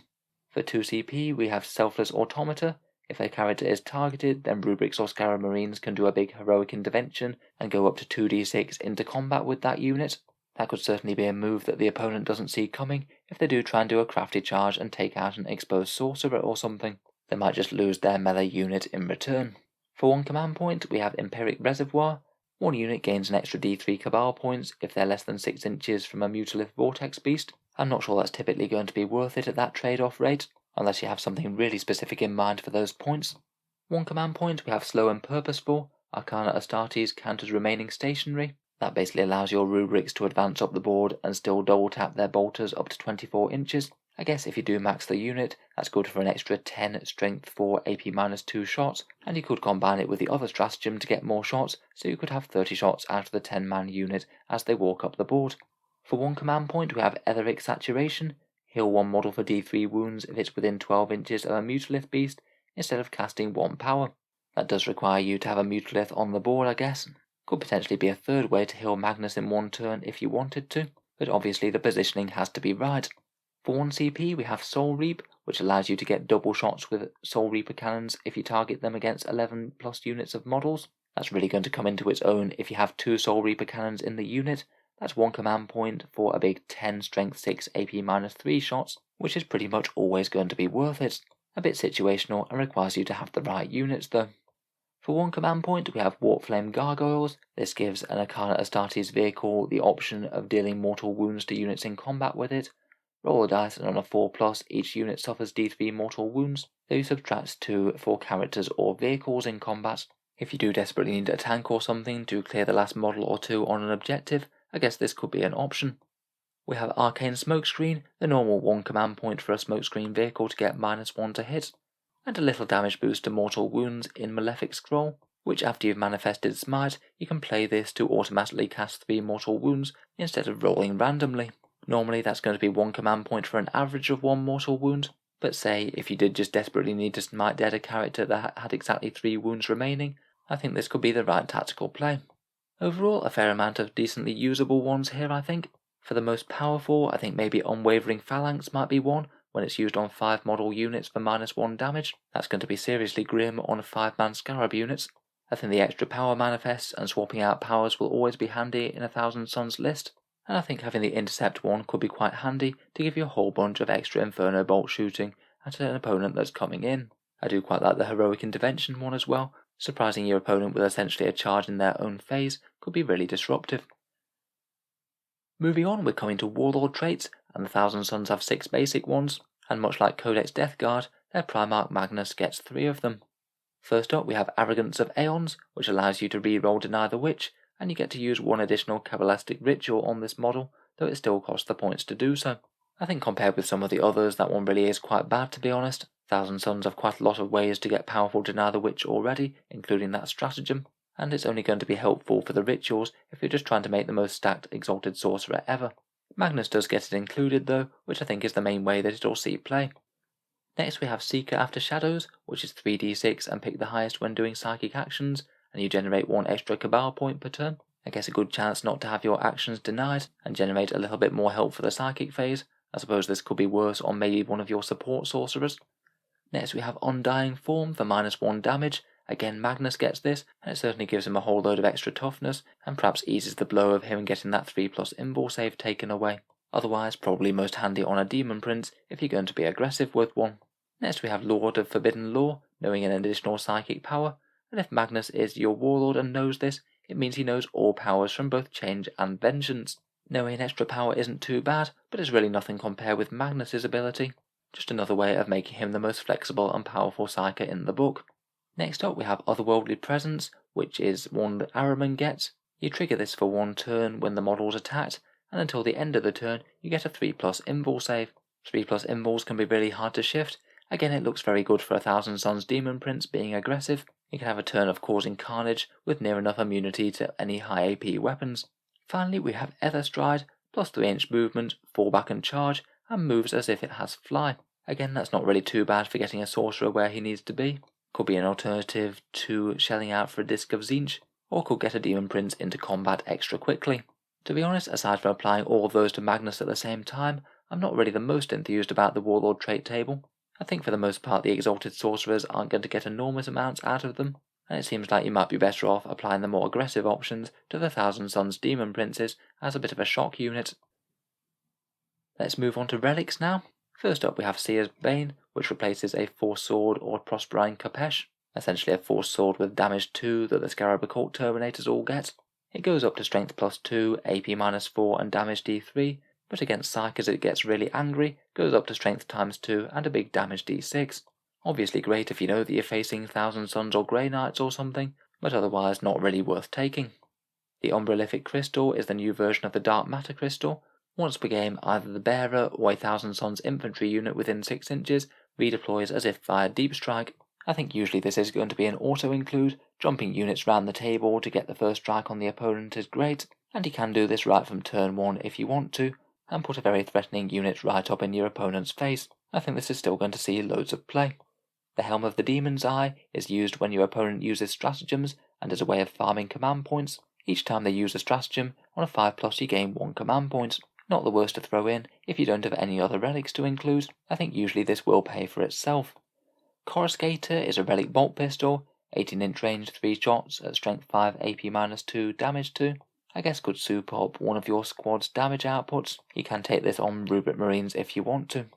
For 2 CP, we have Selfless Automata. If a character is targeted, then Rubrics or Scarab Marines can do a big heroic intervention and go up to 2d6 into combat with that unit. That could certainly be a move that the opponent doesn't see coming if they do try and do a crafty charge and take out an exposed sorcerer or something. They might just lose their melee unit in return. For 1 command point, we have Empiric Reservoir. 1 unit gains an extra D3 Cabal points if they're less than 6 inches from a Mutalith Vortex Beast. I'm not sure that's typically going to be worth it at that trade-off rate, unless you have something really specific in mind for those points. 1 command point, we have Slow and Purposeful. Arcana Astartes counters remaining stationary. That basically allows your Rubrics to advance up the board and still double tap their bolters up to 24 inches. I guess if you do max the unit, that's good for an extra 10 strength 4 AP-2 shots, and you could combine it with the other stratagem to get more shots, so you could have 30 shots out of the 10-man unit as they walk up the board. For 1 command point, we have Etheric Saturation. Heal 1 model for D3 wounds if it's within 12 inches of a Mutalith beast, instead of casting 1 power. That does require you to have a Mutalith on the board, I guess. Could potentially be a third way to heal Magnus in 1 turn if you wanted to, but obviously the positioning has to be right. For 1 CP, we have Soul Reap, which allows you to get double shots with Soul Reaper cannons if you target them against 11+ units of models. That's really going to come into its own if you have 2 Soul Reaper cannons in the unit. That's 1 command point for a big 10 strength 6 AP-3 shots, which is pretty much always going to be worth it. A bit situational and requires you to have the right units though. For 1 command point, we have Warpflame Gargoyles. This gives an Arcana Astartes vehicle the option of dealing mortal wounds to units in combat with it. Roll a dice, and on a 4+, each unit suffers D3 mortal wounds, though you subtract 2 for characters or vehicles in combat. If you do desperately need a tank or something to clear the last model or 2 on an objective, I guess this could be an option. We have Arcane Smokescreen, the normal 1 command point for a smokescreen vehicle to get -1 to hit, and a little damage boost to mortal wounds in Malefic Scroll, which after you've manifested Smite, you can play this to automatically cast 3 mortal wounds instead of rolling randomly. Normally that's going to be 1 command point for an average of 1 mortal wound, but say if you did just desperately need to smite dead a character that had exactly 3 wounds remaining, I think this could be the right tactical play. Overall, a fair amount of decently usable ones here I think. For the most powerful, I think maybe Unwavering Phalanx might be one, when it's used on 5 model units for -1 damage. That's going to be seriously grim on 5-man Scarab units. I think the extra power manifests and swapping out powers will always be handy in a Thousand Suns list. And I think having the intercept one could be quite handy to give you a whole bunch of extra Inferno bolt shooting at an opponent that's coming in. I do quite like the heroic intervention one as well. Surprising your opponent with essentially a charge in their own phase could be really disruptive. Moving on, we're coming to Warlord Traits, and the Thousand Suns have 6 basic ones, and much like Codex Death Guard, their Primarch Magnus gets 3 of them. First up we have Arrogance of Aeons, which allows you to re-roll Deny the Witch, and you get to use 1 additional Cabalistic Ritual on this model, though it still costs the points to do so. I think compared with some of the others, that one really is quite bad, to be honest. Thousand Sons have quite a lot of ways to get powerful Deny the Witch already, including that stratagem, and it's only going to be helpful for the rituals if you're just trying to make the most stacked Exalted Sorcerer ever. Magnus does get it included though, which I think is the main way that it'll see play. Next we have Seeker After Shadows, which is 3d6 and pick the highest when doing psychic actions, and you generate 1 extra Cabal point per turn. I guess a good chance not to have your actions denied, and generate a little bit more help for the psychic phase. I suppose this could be worse on maybe one of your support sorcerers. Next we have Undying Form for -1 damage. Again, Magnus gets this, and it certainly gives him a whole load of extra toughness, and perhaps eases the blow of him getting that 3+ invul save taken away. Otherwise, probably most handy on a Demon Prince if you're going to be aggressive with one. Next we have Lord of Forbidden Law, knowing an additional psychic power, and if Magnus is your Warlord and knows this, it means he knows all powers from both Change and Vengeance. Knowing extra power isn't too bad, but it's really nothing compared with Magnus's ability. Just another way of making him the most flexible and powerful Psyker in the book. Next up we have Otherworldly Presence, which is one that Ahriman gets. You trigger this for 1 turn when the model's attacked, and until the end of the turn you get a 3+ invul save. 3+ invuls can be really hard to shift. Again, it looks very good for a Thousand Sons Demon Prince being aggressive. You can have a turn of causing carnage with near enough immunity to any high AP weapons. Finally we have Etherstride, +3-inch movement, fallback and charge, and moves as if it has fly. Again, that's not really too bad for getting a sorcerer where he needs to be. Could be an alternative to shelling out for a Disc of Tzeentch, or could get a Demon Prince into combat extra quickly. To be honest, aside from applying all of those to Magnus at the same time, I'm not really the most enthused about the Warlord trait table. I think for the most part the Exalted Sorcerers aren't going to get enormous amounts out of them, and it seems like you might be better off applying the more aggressive options to the Thousand Sons Demon Princes as a bit of a shock unit. Let's move on to Relics now. First up we have Seer's Bane, which replaces a Force Sword or Prospering Kapesh, essentially a Force Sword with damage 2 that the Scarab Occult Terminators all get. It goes up to Strength +2, AP -4 and damage D3, but against Psykers it gets really angry, goes up to Strength ×2 and a big damage D6. Obviously great if you know that you're facing Thousand Sons or Grey Knights or something, but otherwise not really worth taking. The Umbralific Crystal is the new version of the Dark Matter Crystal. Once per game, either the Bearer or a Thousand Sons infantry unit within 6 inches redeploys as if via Deep Strike. I think usually this is going to be an auto-include. Jumping units round the table to get the first strike on the opponent is great, and you can do this right from turn 1 if you want to, and put a very threatening unit right up in your opponent's face. I think this is still going to see loads of play. The Helm of the Demon's Eye is used when your opponent uses stratagems and as a way of farming command points. Each time they use a stratagem, on a 5+ you gain 1 command point. Not the worst to throw in if you don't have any other relics to include. I think usually this will pay for itself. Coruscator is a relic bolt pistol, 18-inch range, 3 shots at strength 5, AP -2, damage 2. I guess could soup up one of your squad's damage outputs. You can take this on Rubric Marines if you want to.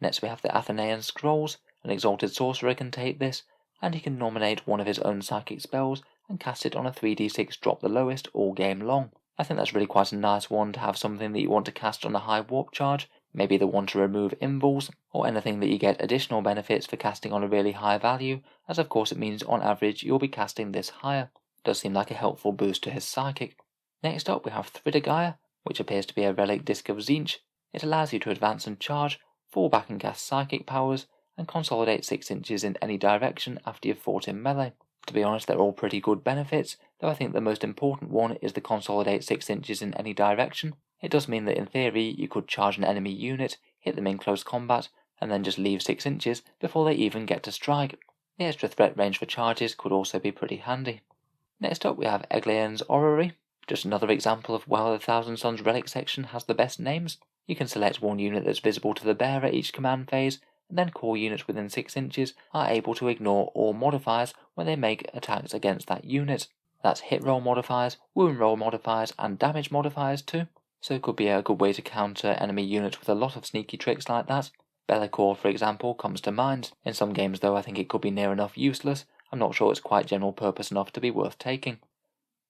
Next we have the Athenaean Scrolls. An Exalted Sorcerer can take this, and he can nominate one of his own psychic spells and cast it on a 3d6 drop the lowest all game long. I think that's really quite a nice one to have something that you want to cast on a high warp charge, maybe the one to remove invuls, or anything that you get additional benefits for casting on a really high value, as of course it means on average you'll be casting this higher. It does seem like a helpful boost to his psychic. Next up we have Thridagire, which appears to be a relic Disc of Tzeentch. It allows you to advance and charge, fall back and cast psychic powers, and consolidate 6 inches in any direction after you've fought in melee. To be honest, they're all pretty good benefits, though I think the most important one is the consolidate 6 inches in any direction. It does mean that in theory you could charge an enemy unit, hit them in close combat, and then just leave 6 inches before they even get to strike. The extra threat range for charges could also be pretty handy. Next up we have Eglaeon's Orrery, just another example of why the Thousand Sons relic section has the best names. You can select one unit that's visible to the bearer each command phase, and then core units within 6 inches are able to ignore all modifiers when they make attacks against that unit. That's hit roll modifiers, wound roll modifiers, and damage modifiers too. So it could be a good way to counter enemy units with a lot of sneaky tricks like that. Bellicor, for example, comes to mind. In some games though I think it could be near enough useless. I'm not sure it's quite general purpose enough to be worth taking.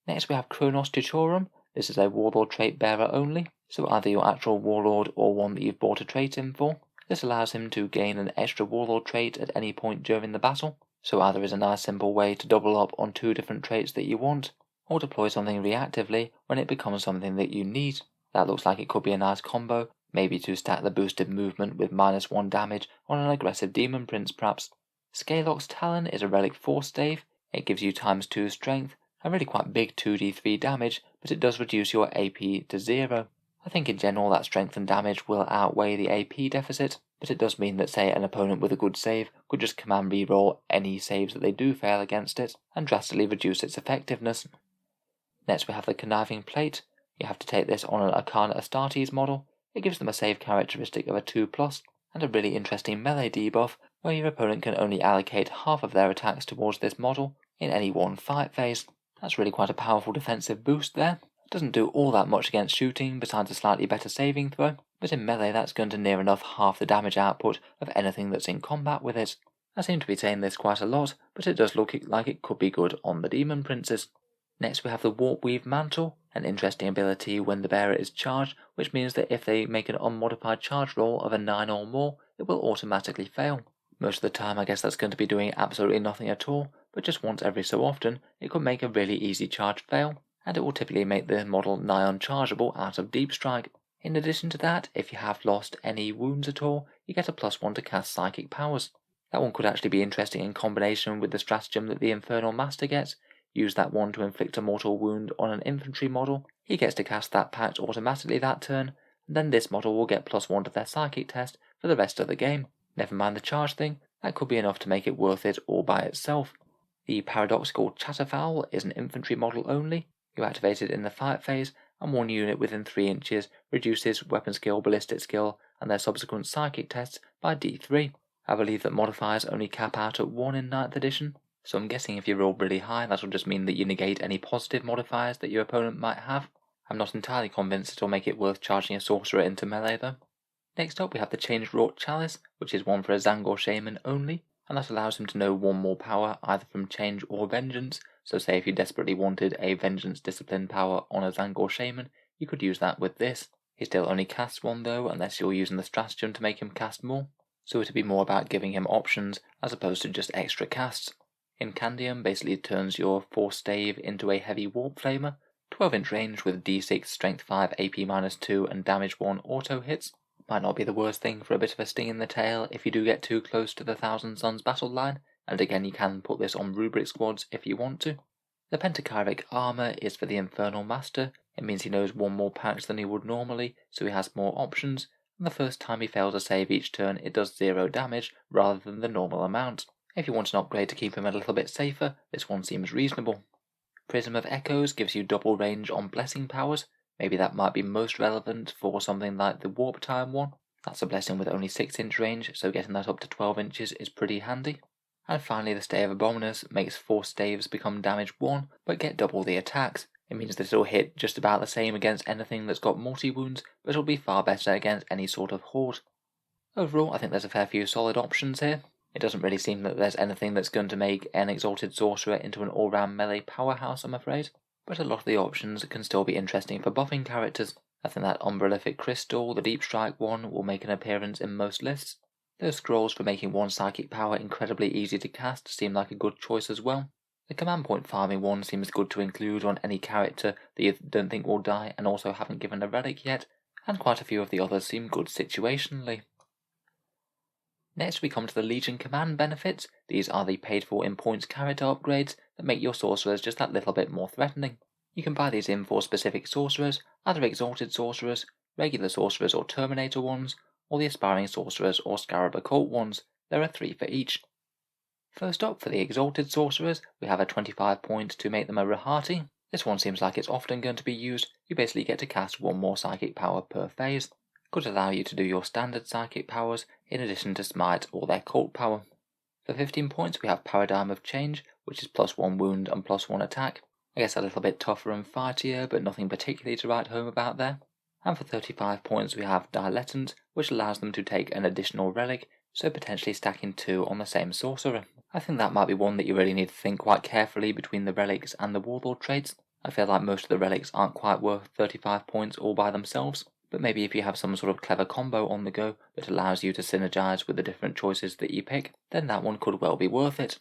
Next we have Chronos Tutorum. This is a Warlord trait bearer only, so either your actual Warlord or one that you've bought a trait in for. This allows him to gain an extra Warlord trait at any point during the battle, so either is a nice simple way to double up on 2 different traits that you want, or deploy something reactively when it becomes something that you need. That looks like it could be a nice combo maybe to stack the boosted movement with -1 damage on an aggressive demon prince perhaps. Scaleox Talon is a relic force stave. It gives you ×2 strength, a really quite big 2d3 damage, but it does reduce your AP to 0. I think in general that strength and damage will outweigh the AP deficit, but it does mean that say an opponent with a good save could just command reroll any saves that they do fail against it, and drastically reduce its effectiveness. Next we have the Conniving Plate. You have to take this on an Arcana Astartes model. It gives them a save characteristic of a 2+, and a really interesting melee debuff, where your opponent can only allocate half of their attacks towards this model in any one fight phase. That's really quite a powerful defensive boost there. It doesn't do all that much against shooting besides a slightly better saving throw, but in melee that's going to near enough half the damage output of anything that's in combat with it. I seem to be saying this quite a lot, but it does look like it could be good on the Demon Princes. Next we have the Warp Weave Mantle, an interesting ability when the bearer is charged, which means that if they make an unmodified charge roll of a 9 or more, it will automatically fail. Most of the time I guess that's going to be doing absolutely nothing at all, but just once every so often it could make a really easy charge fail, and it will typically make the model nigh unchargeable out of Deep Strike. In addition to that, if you have lost any wounds at all, you get a +1 to cast Psychic Powers. That one could actually be interesting in combination with the stratagem that the Infernal Master gets. Use that one to inflict a mortal wound on an infantry model. He gets to cast that pact automatically that turn, and then this model will get +1 to their psychic test for the rest of the game. Never mind the charge thing, that could be enough to make it worth it all by itself. The Paradoxical Chatterfowl is an infantry model only. You activate it in the fight phase, and one unit within 3 inches reduces weapon skill, ballistic skill, and their subsequent psychic tests by D3. I believe that modifiers only cap out at 1 in 9th edition. So I'm guessing if you roll really high, that'll just mean that you negate any positive modifiers that your opponent might have. I'm not entirely convinced it'll make it worth charging a sorcerer into melee though. Next up we have the Change Wrought Chalice, which is one for a Tzaangor Shaman only, and that allows him to know 1 more power either from Change or Vengeance. So say if you desperately wanted a Vengeance Discipline power on a Tzaangor Shaman, you could use that with this. He still only casts 1 though, unless you're using the stratagem to make him cast more, so it'd be more about giving him options as opposed to just extra casts. Incandium basically turns your Force Stave into a heavy Warp Flamer, 12-inch range with D6, Strength 5, AP -2 and Damage 1 auto hits. Might not be the worst thing for a bit of a sting in the tail if you do get too close to the Thousand Suns battle line, and again you can put this on Rubric squads if you want to. The Pentachiric Armour is for the Infernal Master. It means he knows 1 more packs than he would normally, so he has more options, and the first time he fails a save each turn it does 0 damage rather than the normal amount. If you want an upgrade to keep him a little bit safer, this one seems reasonable. Prism of Echoes gives you double range on blessing powers. Maybe that might be most relevant for something like the Warp Time one. That's a blessing with only 6-inch range, so getting that up to 12 inches is pretty handy. And finally the Stave of Abominus makes Force Staves become damage 1, but get double the attacks. It means that it'll hit just about the same against anything that's got multi-wounds, but it'll be far better against any sort of horde. Overall, I think there's a fair few solid options here. It doesn't really seem that there's anything that's going to make an Exalted Sorcerer into an all-round melee powerhouse, I'm afraid, but a lot of the options can still be interesting for buffing characters. I think that Umbrellific Crystal, the Deep Strike one, will make an appearance in most lists. Those scrolls for making 1 psychic power incredibly easy to cast seem like a good choice as well. The command point farming one seems good to include on any character that you don't think will die and also haven't given a relic yet, and quite a few of the others seem good situationally. Next we come to the Legion Command benefits. These are the paid for in points character upgrades that make your sorcerers just that little bit more threatening. You can buy these in for specific sorcerers, either Exalted Sorcerers, regular sorcerers or Terminator ones, or the Aspiring Sorcerers or Scarab Occult ones. There are 3 for each. First up, for the Exalted Sorcerers, we have a 25 point to make them a Rahati. This one seems like it's often going to be used. You basically get to cast 1 more psychic power per phase. Could allow you to do your standard psychic powers in addition to Smite or their cult power. For 15 points we have Paradigm of Change, which is +1 wound and +1 attack. I guess a little bit tougher and fightier, but nothing particularly to write home about there. And for 35 points we have Dilettant, which allows them to take an additional relic, so potentially stacking 2 on the same sorcerer. I think that might be one that you really need to think quite carefully between the relics and the Warlord traits. I feel like most of the relics aren't quite worth 35 points all by themselves, but maybe if you have some sort of clever combo on the go that allows you to synergize with the different choices that you pick, then that one could well be worth it.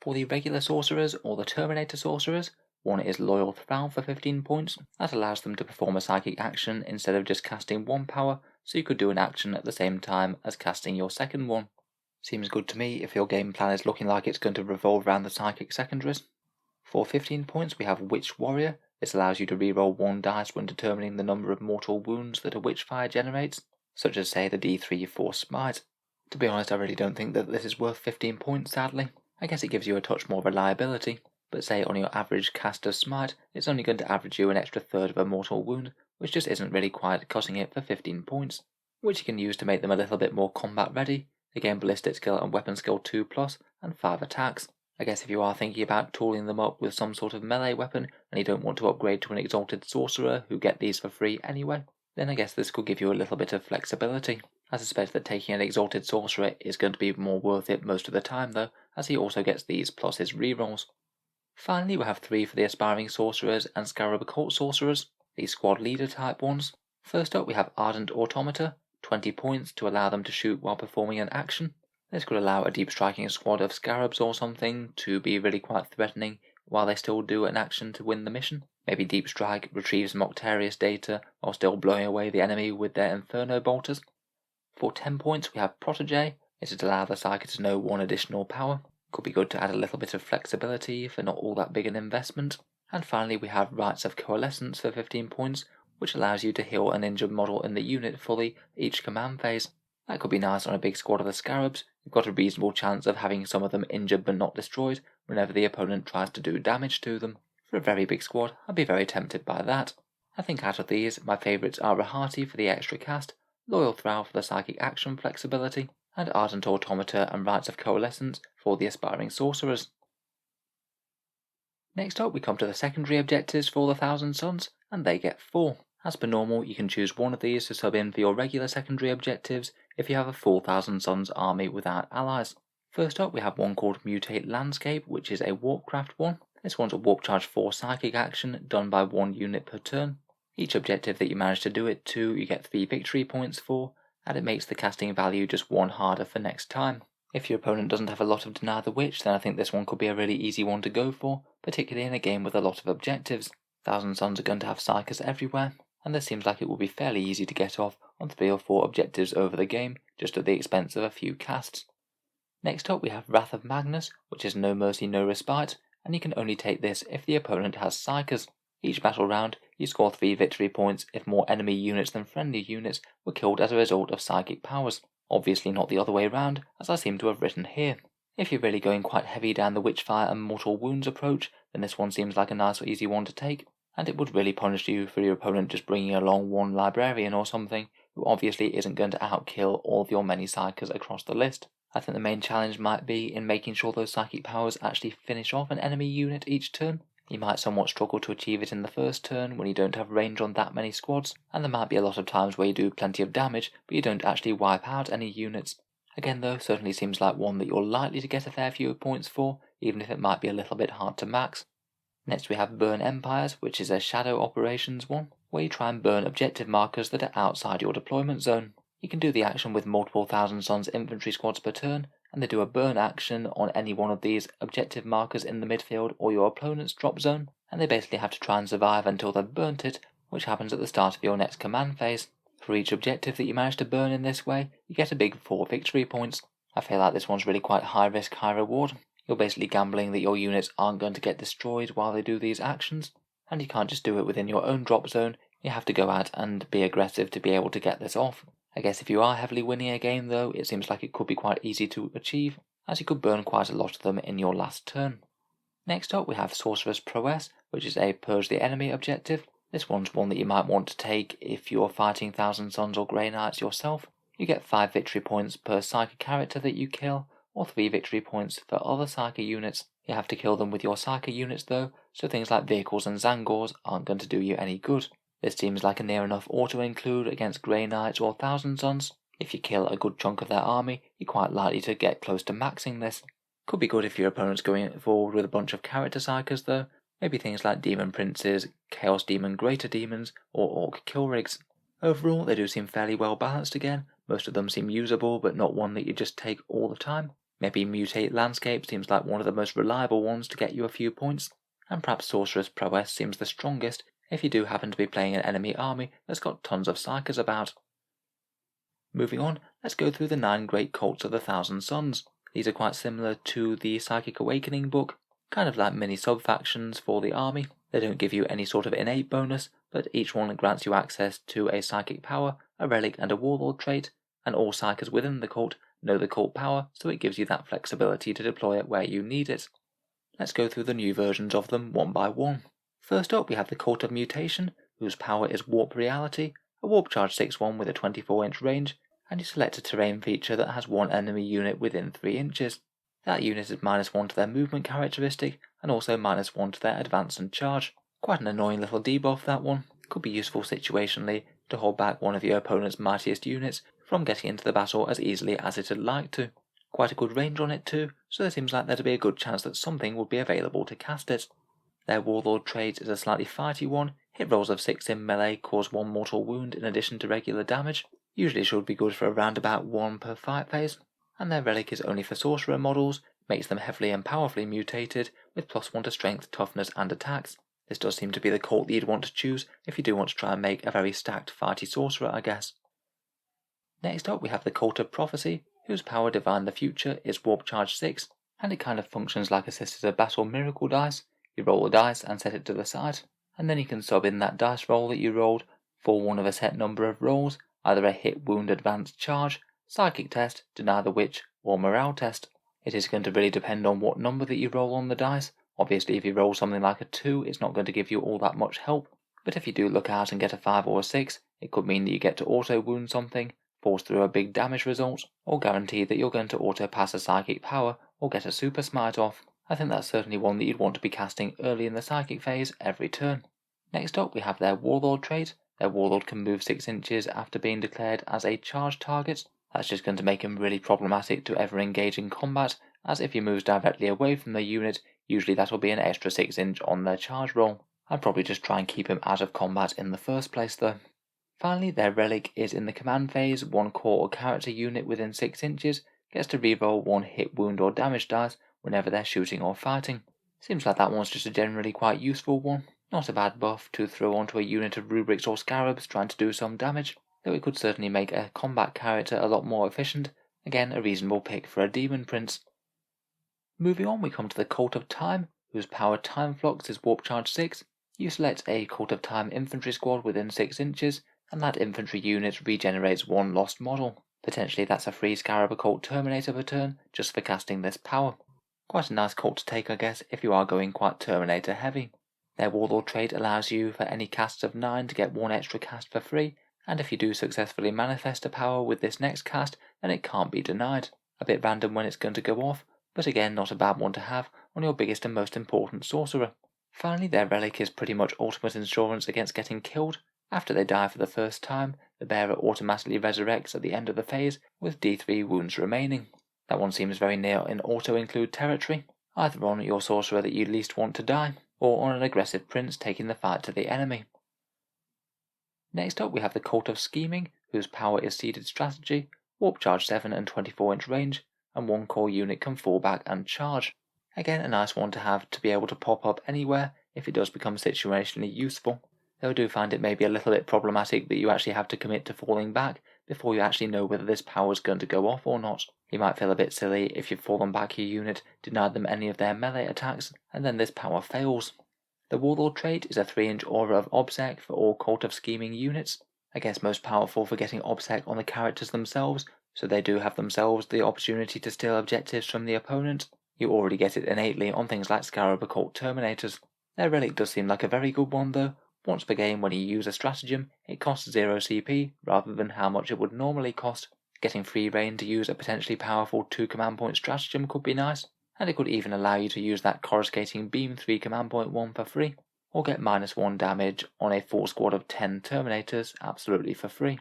For the regular sorcerers or the Terminator sorcerers, One is Loyal Thrall for 15 points. That allows them to perform a psychic action instead of just casting one power, so you could do an action at the same time as casting your second one. Seems good to me if your game plan is looking like it's going to revolve around the psychic secondaries. For 15 points we have Witch Warrior. This allows you to reroll one dice when determining the number of mortal wounds that a witchfire generates, such as say the D3 Force Smite. To be honest, I really don't think that this is worth 15 points, sadly. I guess it gives you a touch more reliability, but say on your average cast of Smite, it's only going to average you an extra third of a mortal wound, which just isn't really quite cutting it for 15 points, which you can use to make them a little bit more combat ready. They gain ballistic skill and weapon skill 2+, and 5 attacks. I guess if you are thinking about tooling them up with some sort of melee weapon, and you don't want to upgrade to an exalted sorcerer who get these for free anyway, then I guess this could give you a little bit of flexibility. I suspect that taking an exalted sorcerer is going to be more worth it most of the time though, as he also gets these plus his rerolls. Finally, we have 3 for the aspiring sorcerers and scarab occult sorcerers, these squad leader type ones. First up we have Ardent Automata, 20 points to allow them to shoot while performing an action. This could allow a deep striking squad of scarabs or something to be really quite threatening while they still do an action to win the mission. Maybe Deep Strike retrieves Moctarius data while still blowing away the enemy with their Inferno bolters. For 10 points we have Protege. This would allow the Psyker to know 1 additional power. Could be good to add a little bit of flexibility for not all that big an investment. And finally we have Rites of Coalescence for 15 points, which allows you to heal an injured model in the unit fully each command phase. That could be nice on a big squad of the Scarabs. You've got a reasonable chance of having some of them injured but not destroyed whenever the opponent tries to do damage to them. For a very big squad, I'd be very tempted by that. I think out of these, my favourites are Rahati for the extra cast, Loyal Thrall for the psychic action flexibility, and Ardent Automata and Rites of Coalescence for the aspiring sorcerers. Next up we come to the secondary objectives for the Thousand Sons, and they get 4. As per normal, you can choose one of these to sub in for your regular secondary objectives if you have a full Thousand Sons army without allies. First up we have one called Mutate Landscape, which is a Warpcraft one. This one's a Warp Charge 4 psychic action done by 1 unit per turn. Each objective that you manage to do it to, you get 3 victory points for, and it makes the casting value just 1 harder for next time. If your opponent doesn't have a lot of Deny the Witch, then I think this one could be a really easy one to go for, particularly in a game with a lot of objectives. Thousand Sons are going to have Psykers everywhere, and this seems like it will be fairly easy to get off on 3 or 4 objectives over the game, just at the expense of a few casts. Next up we have Wrath of Magnus, which is no mercy no respite, and you can only take this if the opponent has Psykers. Each battle round, you score 3 victory points if more enemy units than friendly units were killed as a result of psychic powers. Obviously not the other way round, as I seem to have written here. If you're really going quite heavy down the Witchfire and Mortal Wounds approach, then this one seems like a nice or easy one to take, and it would really punish you for your opponent just bringing along one librarian or something, who obviously isn't going to outkill all of your many psychers across the list. I think the main challenge might be in making sure those psychic powers actually finish off an enemy unit each turn. You might somewhat struggle to achieve it in the first turn when you don't have range on that many squads, and there might be a lot of times where you do plenty of damage, but you don't actually wipe out any units. Again though, certainly seems like one that you're likely to get a fair few points for, even if it might be a little bit hard to max. Next we have Burn Empires, which is a shadow operations one, where you try and burn objective markers that are outside your deployment zone. You can do the action with multiple Thousand Sons infantry squads per turn, and they do a burn action on any one of these objective markers in the midfield or your opponent's drop zone, and they basically have to try and survive until they've burnt it, which happens at the start of your next command phase. For each objective that you manage to burn in this way, you get a big 4 victory points. I feel like this one's really quite high risk, high reward. You're basically gambling that your units aren't going to get destroyed while they do these actions, and you can't just do it within your own drop zone, you have to go out and be aggressive to be able to get this off. I guess if you are heavily winning a game though, it seems like it could be quite easy to achieve, as you could burn quite a lot of them in your last turn. Next up we have Sorcerous Prowess, which is a Purge the Enemy objective. This one's one that you might want to take if you're fighting Thousand Sons or Grey Knights yourself. You get 5 victory points per Psyker character that you kill, or 3 victory points for other Psyker units. You have to kill them with your Psyker units though, so things like vehicles and Tzaangors aren't going to do you any good. This seems like a near enough auto-include against Grey Knights or Thousand Sons. If you kill a good chunk of their army, you're quite likely to get close to maxing this. Could be good if your opponent's going forward with a bunch of character psychers though, maybe things like Demon Princes, Chaos Demon Greater Demons, or Orc Killrigs. Overall, they do seem fairly well balanced again, most of them seem usable but not one that you just take all the time. Maybe Mutate Landscape seems like one of the most reliable ones to get you a few points. and perhaps sorceress prowess seems the strongest if you do happen to be playing an enemy army that's got tons of psykers about. Moving on, let's go through the 9 great cults of the Thousand Sons. These are quite similar to the Psychic Awakening book, kind of like mini sub-factions for the army. They don't give you any sort of innate bonus, but each one grants you access to a psychic power, a relic and a warlord trait, and all psykers within the cult know the cult power, so it gives you that flexibility to deploy it where you need it. Let's go through the new versions of them one by one. First up we have the Cult of Mutation, whose power is Warp Reality, a warp charge 6/1 with a 24-inch range, and you select a terrain feature that has one enemy unit within 3 inches. That unit is -1 to their movement characteristic, and also -1 to their advance and charge. Quite an annoying little debuff, that one. Could be useful situationally to hold back one of your opponent's mightiest units from getting into the battle as easily as it'd like to. Quite a good range on it too, so there seems like there'd be a good chance that something would be available to cast it. Their Warlord Trait is a slightly fighty one. Hit rolls of 6 in melee cause 1 mortal wound in addition to regular damage. Usually should be good for around about 1 per fight phase. And their relic is only for sorcerer models, makes them heavily and powerfully mutated, with +1 to strength, toughness and attacks. This does seem to be the cult that you'd want to choose if you do want to try and make a very stacked fighty sorcerer, I guess. Next up we have the Cult of Prophecy, whose power Divine the Future is Warp Charge 6, and it kind of functions like a Sisters of Battle miracle dice. You roll a dice and set it to the side, and then you can sub in that dice roll that you rolled for one of a set number of rolls, either a hit, wound, advance, charge, psychic test, deny the witch, or morale test. It is going to really depend on what number that you roll on the dice. Obviously if you roll something like a 2, it's not going to give you all that much help, but if you do look out and get a 5 or a 6, it could mean that you get to auto wound something, force through a big damage result, or guarantee that you're going to auto pass a psychic power or get a super smite off. I think that's certainly one that you'd want to be casting early in the psychic phase every turn. Next up we have their Warlord trait. Their Warlord can move 6 inches after being declared as a charge target. That's just going to make him really problematic to ever engage in combat, as if he moves directly away from the unit, usually that'll be an extra 6 inch on their charge roll. I'd probably just try and keep him out of combat in the first place though. Finally, their relic is in the command phase. 1 core or character unit within 6 inches gets to reroll 1 hit, wound or damage dice whenever they're shooting or fighting. Seems like that one's just a generally quite useful one. Not a bad buff to throw onto a unit of Rubrics or Scarabs trying to do some damage, though it could certainly make a combat character a lot more efficient. Again, a reasonable pick for a Demon Prince. Moving on, we come to the Cult of Time, whose power Time Flux is Warp Charge 6. You select a Cult of Time infantry squad within 6 inches, and that infantry unit regenerates 1 lost model. Potentially that's a free Scarab Occult Terminator per turn, just for casting this power. Quite a nice cult to take, I guess, if you are going quite Terminator heavy. Their Warlord trait allows you for any casts of 9 to get 1 extra cast for free, and if you do successfully manifest a power with this next cast, then it can't be denied. A bit random when it's going to go off, but again not a bad one to have on your biggest and most important sorcerer. Finally, their relic is pretty much ultimate insurance against getting killed. After they die for the first time, the bearer automatically resurrects at the end of the phase with D3 wounds remaining. That one seems very near in auto-include territory, either on your sorcerer that you least want to die, or on an aggressive prince taking the fight to the enemy. Next up we have the Cult of Scheming, whose power is Seeded Strategy, Warp Charge 7 and 24-inch range, and 1 core unit can fall back and charge. Again, a nice one to have to be able to pop up anywhere if it does become situationally useful. Though I do find it may be a little bit problematic that you actually have to commit to falling back before you actually know whether this power is going to go off or not. You might feel a bit silly if you've fallen back your unit, denied them any of their melee attacks, and then this power fails. The Warlord trait is a 3-inch aura of Obsec for all Cult of Scheming units. I guess most powerful for getting Obsec on the characters themselves, so they do have themselves the opportunity to steal objectives from the opponent. You already get it innately on things like Scarab Occult Terminators. Their relic does seem like a very good one though. Once per game when you use a stratagem, it costs 0 CP rather than how much it would normally cost. Getting free reign to use a potentially powerful 2 command point stratagem could be nice, and it could even allow you to use that coruscating beam 3 command point one for free, or get -1 damage on a full squad of 10 Terminators absolutely for free.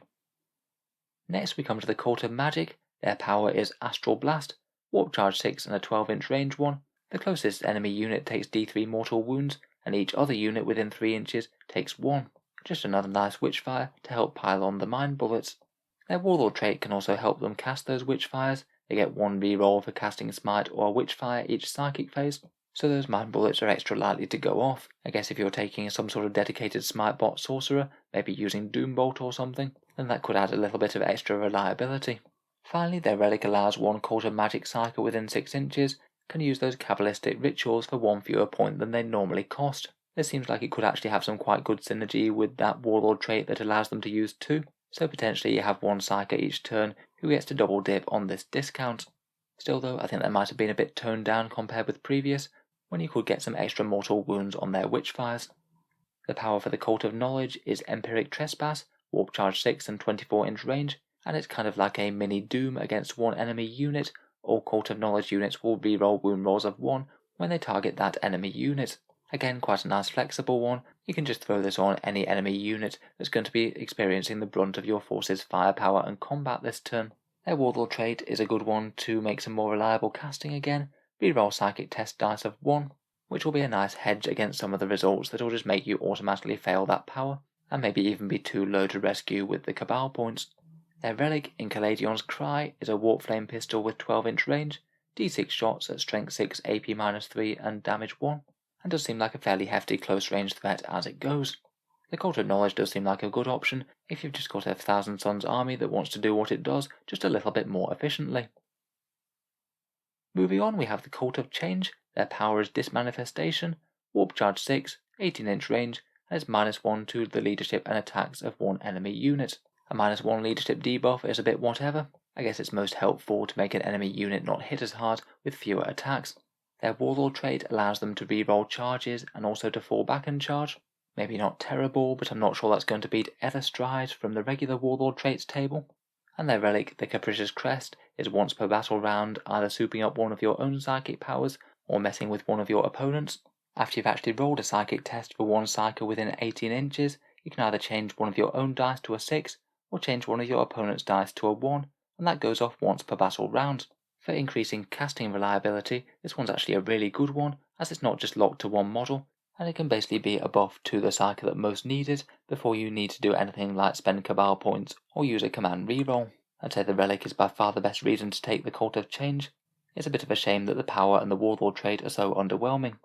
Next we come to the Cult of Magic. Their power is Astral Blast, Warp Charge 6 and a 12-inch range one. The closest enemy unit takes D3 mortal wounds, and each other unit within 3 inches takes 1. Just another nice witchfire to help pile on the mind bullets. Their Warlord trait can also help them cast those witchfires. They get 1 reroll for casting Smite or Witchfire each psychic phase, so those mind bullets are extra likely to go off. I guess if you're taking some sort of dedicated smite bot sorcerer, maybe using Doombolt or something, then that could add a little bit of extra reliability. Finally, their relic allows one cult of magic psyker within 6 inches can use those Cabalistic Rituals for 1 fewer point than they normally cost. This seems like it could actually have some quite good synergy with that Warlord trait that allows them to use 2, so potentially you have one psyker each turn who gets to double dip on this discount. Still though, I think that might have been a bit toned down compared with previous, when you could get some extra mortal wounds on their witchfires. The power for the Cult of Knowledge is Empiric Trespass, Warp Charge 6 and 24-inch range, and it's kind of like a mini Doom against one enemy unit. All Cult of Knowledge units will reroll wound rolls of 1 when they target that enemy unit. Again, quite a nice flexible one. You can just throw this on any enemy unit that's going to be experiencing the brunt of your force's firepower and combat this turn. Their Warlord trait is a good one to make some more reliable casting again. Reroll Psychic Test dice of 1, which will be a nice hedge against some of the results that will just make you automatically fail that power, and maybe even be too low to rescue with the Cabal points. Their relic, Incaladion's Cry, is a Warp Flame pistol with 12-inch range, d6 shots at strength 6, AP -3 and damage 1, and does seem like a fairly hefty close range threat as it goes. The Cult of Knowledge does seem like a good option if you've just got a Thousand Sons army that wants to do what it does just a little bit more efficiently. Moving on, we have the Cult of Change. Their power is Dismanifestation, Warp Charge 6, 18-inch range, and it's -1 to the leadership and attacks of one enemy unit. A -1 leadership debuff is a bit whatever. I guess it's most helpful to make an enemy unit not hit as hard with fewer attacks. Their Warlord trait allows them to reroll charges and also to fall back and charge. Maybe not terrible, but I'm not sure that's going to beat Etherstride from the regular Warlord traits table. And their relic, the Capricious Crest, is once per battle round either souping up one of your own psychic powers or messing with one of your opponents. After you've actually rolled a psychic test for one psyker within 18 inches, you can either change one of your own dice to a 6 or change one of your opponent's dice to a 1, and that goes off once per battle round. For increasing casting reliability, this one's actually a really good one, as it's not just locked to one model, and it can basically be a buff to the psyker that most need it before you need to do anything like spend Cabal points or use a command reroll. I'd say the relic is by far the best reason to take the Cult of Change. It's a bit of a shame that the power and the Warlord trait are so underwhelming.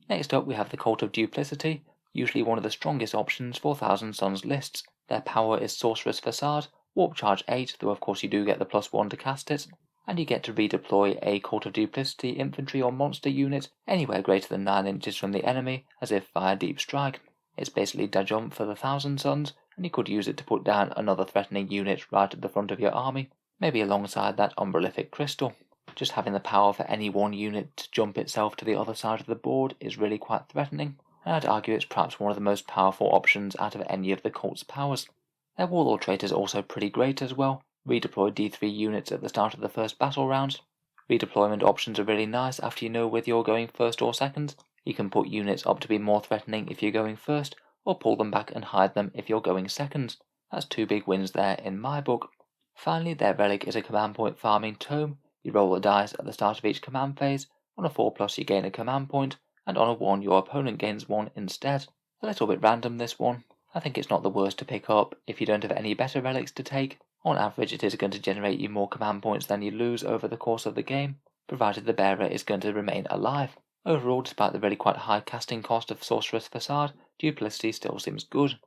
Next up we have the Cult of Duplicity, usually one of the strongest options for Thousand Sons lists. Their power is Sorcerous Facade, Warp Charge 8, though of course you do get the +1 to cast it, and you get to redeploy a Cult of Duplicity infantry or monster unit anywhere greater than 9 inches from the enemy, as if via Deep Strike. It's basically da jump for the Thousand Sons, and you could use it to put down another threatening unit right at the front of your army, maybe alongside that Umbralific Crystal. Just having the power for any one unit to jump itself to the other side of the board is really quite threatening, and I'd argue it's perhaps one of the most powerful options out of any of the cult's powers. Their Warlord trait is also pretty great as well. Redeploy D3 units at the start of the first battle round. Redeployment options are really nice after you know whether you're going first or second. You can put units up to be more threatening if you're going first, or pull them back and hide them if you're going second. That's 2 big wins there in my book. Finally, their relic is a command point farming tome. You roll a dice at the start of each command phase. On a 4+ you gain a command point, and on a 1 your opponent gains 1 instead. A little bit random this one. I think it's not the worst to pick up if you don't have any better relics to take. On average it is going to generate you more command points than you lose over the course of the game, provided the bearer is going to remain alive. Overall, despite the really quite high casting cost of Sorcerous Facade, Duplicity still seems good.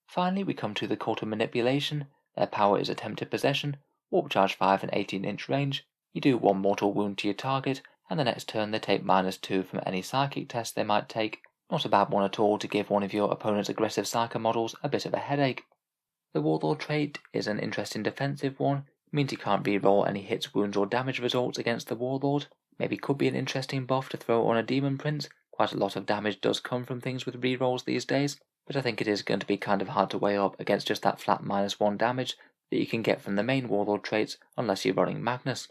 Finally, we come to the Cult of Manipulation. Their power is Attempted Possession, Warp Charge 5 and 18-inch range. You do 1 mortal wound to your target, and the next turn they take -2 from any psychic test they might take. Not a bad one at all to give one of your opponent's aggressive psyker models a bit of a headache. The Warlord trait is an interesting defensive one. It means you can't reroll any hits, wounds or damage results against the Warlord. Maybe could be an interesting buff to throw on a Demon Prince. Quite a lot of damage does come from things with rerolls these days, but I think it is going to be kind of hard to weigh up against just that flat -1 damage that you can get from the main Warlord traits unless you're running Magnus.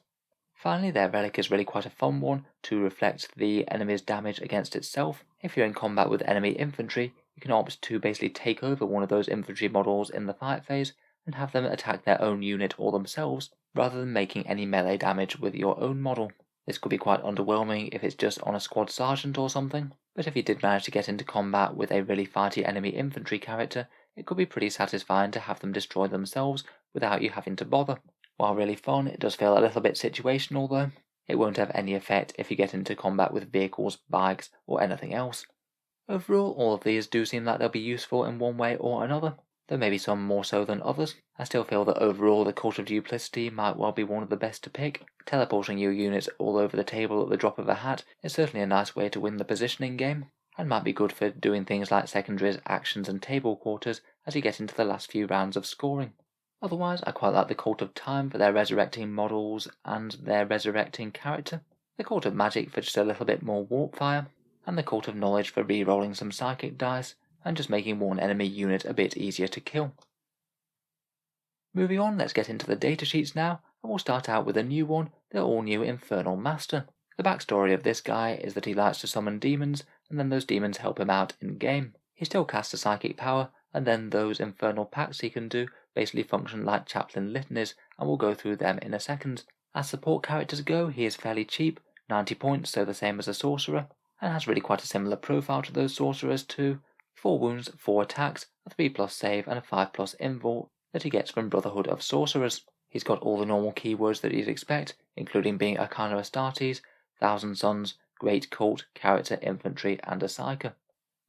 Finally, their relic is really quite a fun one to reflect the enemy's damage against itself. If you're in combat with enemy infantry, you can opt to basically take over one of those infantry models in the fight phase and have them attack their own unit or themselves, rather than making any melee damage with your own model. This could be quite underwhelming if it's just on a squad sergeant or something, but if you did manage to get into combat with a really fighty enemy infantry character, it could be pretty satisfying to have them destroy themselves without you having to bother. While really fun, it does feel a little bit situational though. It won't have any effect if you get into combat with vehicles, bikes, or anything else. Overall, all of these do seem like they'll be useful in one way or another, though maybe some more so than others. I still feel that overall the Cult of Duplicity might well be one of the best to pick. Teleporting your units all over the table at the drop of a hat is certainly a nice way to win the positioning game, and might be good for doing things like secondaries, actions and table quarters as you get into the last few rounds of scoring. Otherwise, I quite like the Cult of Time for their resurrecting models and their resurrecting character, the Cult of Magic for just a little bit more warp fire, and the Cult of Knowledge for re-rolling some psychic dice and just making one enemy unit a bit easier to kill. Moving on, let's get into the datasheets now, and we'll start out with a new one, the all-new Infernal Master. The backstory of this guy is that he likes to summon demons, and then those demons help him out in-game. He still casts a psychic power, and then those infernal pacts he can do basically function like chaplain litanies, and we'll go through them in a second. As support characters go, he is fairly cheap, 90 points, so the same as a sorcerer, and has really quite a similar profile to those sorcerers too. 4 wounds, 4 attacks, a 3+ save and a 5+ invul that he gets from Brotherhood of Sorcerers. He's got all the normal keywords that you'd expect, including being Arcana Astartes, Thousand Sons, Great Cult, Character, Infantry and a Psyker.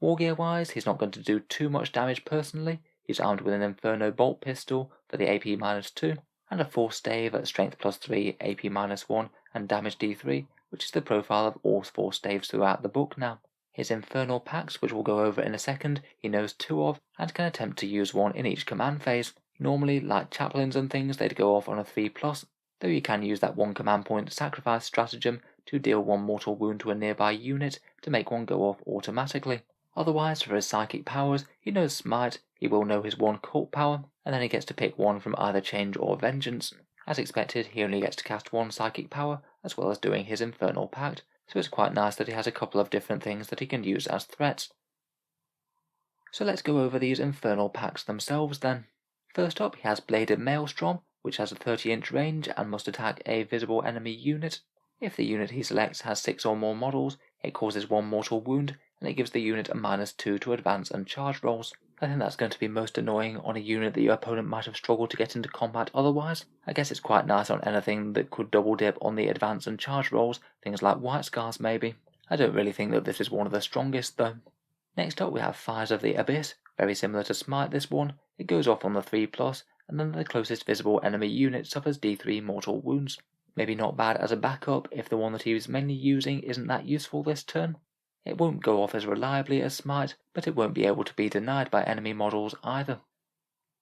Wargear wise, he's not going to do too much damage personally. He's armed with an Inferno Bolt Pistol for the AP -2, and a Force Stave at Strength +3, AP -1 and Damage D3, which is the profile of all Force Staves throughout the book now. His Infernal Pacts, which we'll go over in a second, he knows 2 of, and can attempt to use 1 in each command phase. Normally, like Chaplains and things, they'd go off on a 3+, though you can use that 1 command point Sacrifice Stratagem to deal 1 mortal wound to a nearby unit to make 1 go off automatically. Otherwise, for his psychic powers, he knows Smite, he will know his 1 cult power, and then he gets to pick 1 from either Change or Vengeance. As expected, he only gets to cast 1 psychic power, as well as doing his Infernal Pact, so it's quite nice that he has a couple of different things that he can use as threats. So let's go over these Infernal Pacts themselves then. First up, he has Bladed Maelstrom, which has a 30-inch range and must attack a visible enemy unit. If the unit he selects has 6 or more models, it causes 1 mortal wound, and it gives the unit a -2 to advance and charge rolls. I think that's going to be most annoying on a unit that your opponent might have struggled to get into combat otherwise. I guess it's quite nice on anything that could double dip on the advance and charge rolls, things like White Scars maybe. I don't really think that this is one of the strongest though. Next up we have Fires of the Abyss, very similar to Smite this one. It goes off on the 3+, and then the closest visible enemy unit suffers D3 mortal wounds. Maybe not bad as a backup if the one that he is mainly using isn't that useful this turn. It won't go off as reliably as Smite, but it won't be able to be denied by enemy models either.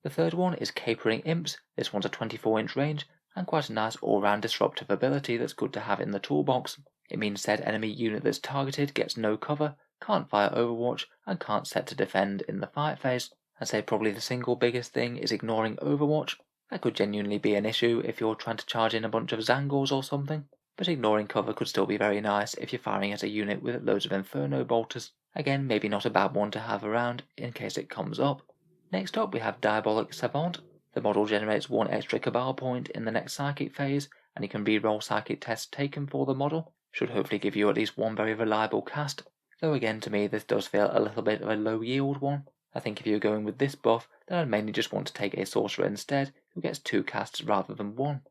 The third one is Capering Imps. This one's a 24-inch range, and quite a nice all-round disruptive ability that's good to have in the toolbox. It means said enemy unit that's targeted gets no cover, can't fire Overwatch, and can't set to defend in the fight phase. I'd say probably the single biggest thing is ignoring Overwatch. That could genuinely be an issue if you're trying to charge in a bunch of Tzaangors or something, but ignoring cover could still be very nice if you're firing at a unit with loads of Inferno Bolters. Again, maybe not a bad one to have around in case it comes up. Next up we have Diabolic Savant. The model generates 1 extra Cabal point in the next Psychic phase, and you can re-roll Psychic tests taken for the model. Should hopefully give you at least 1 very reliable cast, though again to me this does feel a little bit of a low yield one. I think if you're going with this buff, then I'd mainly just want to take a Sorcerer instead, who gets 2 casts rather than 1.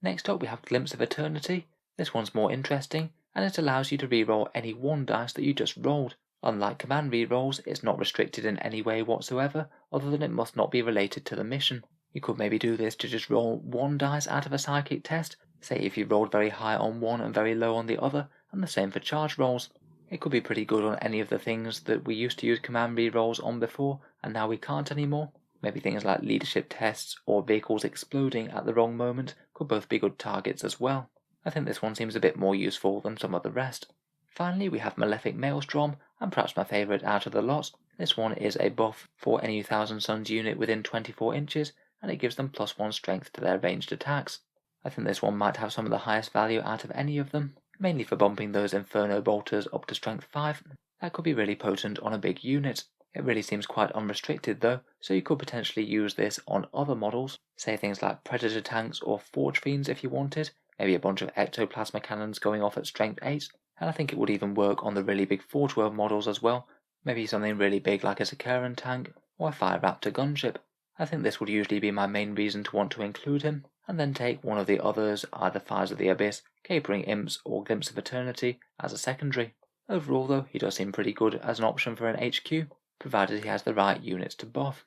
Next up we have Glimpse of Eternity. This one's more interesting, and it allows you to reroll any 1 dice that you just rolled. Unlike command rerolls, it's not restricted in any way whatsoever, other than it must not be related to the mission. You could maybe do this to just roll 1 dice out of a psychic test, say if you rolled very high on one and very low on the other, and the same for charge rolls. It could be pretty good on any of the things that we used to use command rerolls on before, and now we can't anymore. Maybe things like leadership tests or vehicles exploding at the wrong moment could both be good targets as well. I think this one seems a bit more useful than some of the rest. Finally we have Malefic Maelstrom, and perhaps my favourite out of the lot. This one is a buff for any Thousand Sons unit within 24 inches, and it gives them +1 strength to their ranged attacks. I think this one might have some of the highest value out of any of them, mainly for bumping those Inferno Bolters up to strength 5. That could be really potent on a big unit. It really seems quite unrestricted though, so you could potentially use this on other models, say things like Predator tanks or Forge Fiends if you wanted, maybe a bunch of Ectoplasma cannons going off at strength 8, and I think it would even work on the really big Forge World models as well, maybe something really big like a Secondaries tank or a Fire Raptor gunship. I think this would usually be my main reason to want to include him. and then take one of the others, either Fires of the Abyss, Capering Imps, or Glimpse of Eternity, as a secondary. Overall though, he does seem pretty good as an option for an HQ, provided he has the right units to buff.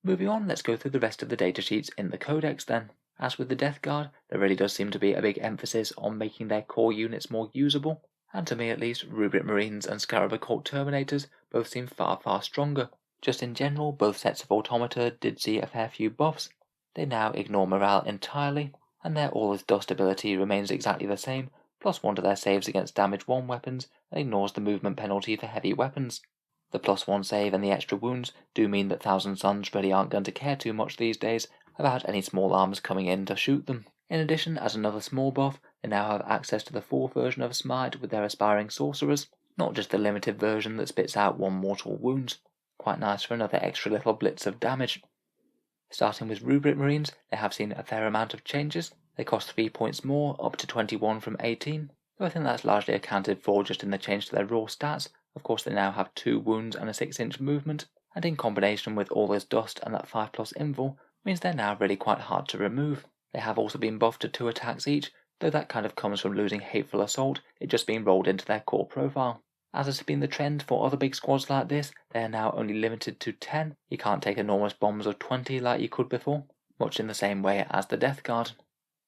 Moving on, let's go through the rest of the datasheets in the Codex then. As with the Death Guard, there really does seem to be a big emphasis on making their core units more usable, and to me at least, Rubric Marines and Scarab Occult Terminators both seem far stronger. Just in general, both sets of Automata did see a fair few buffs. They now ignore morale entirely, and their All is Dust ability remains exactly the same, +1 to their saves against damage 1 weapons, and ignores the movement penalty for heavy weapons. The +1 save and the extra wounds do mean that Thousand Sons really aren't going to care too much these days about any small arms coming in to shoot them. In addition, as another small buff, they now have access to the 4th version of Smite with their aspiring sorcerers, not just the limited version that spits out 1 mortal wounds. Quite nice for another extra little blitz of damage. Starting with Rubric Marines, they have seen a fair amount of changes. They cost 3 points more, up to 21 from 18, though I think that's largely accounted for just in the change to their raw stats. Of course, they now have 2 wounds and a 6-inch movement, and in combination with All is Dust and that 5+ invul, means they're now really quite hard to remove. They have also been buffed to 2 attacks each, though that kind of comes from losing Hateful Assault, it just being rolled into their core profile. As has been the trend for other big squads like this, they are now only limited to 10. You can't take enormous bombs of 20 like you could before, much in the same way as the Death Guard.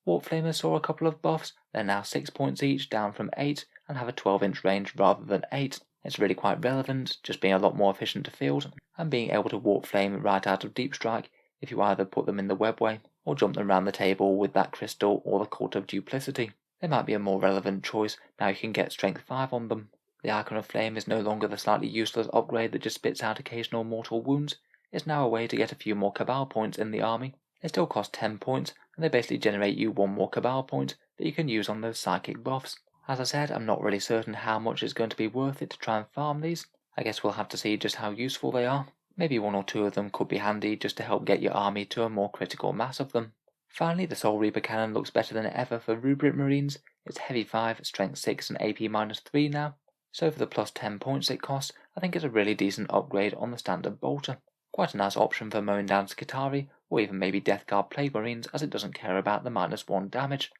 Warp Flamers saw a couple of buffs, they're now 6 points each, down from 8, and have a 12-inch range rather than 8. It's really quite relevant, just being a lot more efficient to field, and being able to Warp Flame right out of Deep Strike if you either put them in the webway, or jump them around the table with that crystal or the Cult of Duplicity. They might be a more relevant choice now you can get Strength 5 on them. The Icon of Flame is no longer the slightly useless upgrade that just spits out occasional mortal wounds. It's now a way to get a few more Cabal points in the army. They still cost 10 points, and they basically generate you 1 more Cabal point that you can use on those psychic buffs. As I said, I'm not really certain how much it's going to be worth it to try and farm these. I guess we'll have to see just how useful they are. Maybe 1 or 2 of them could be handy just to help get your army to a more critical mass of them. Finally, the Soul Reaper cannon looks better than ever for Rubric Marines. It's Heavy 5, Strength 6 and AP -3 now. So for the +10 points it costs, I think it's a really decent upgrade on the standard bolter. Quite a nice option for mowing down Skitarii, or even maybe Death Guard Plague Marines, as it doesn't care about the -1 damage.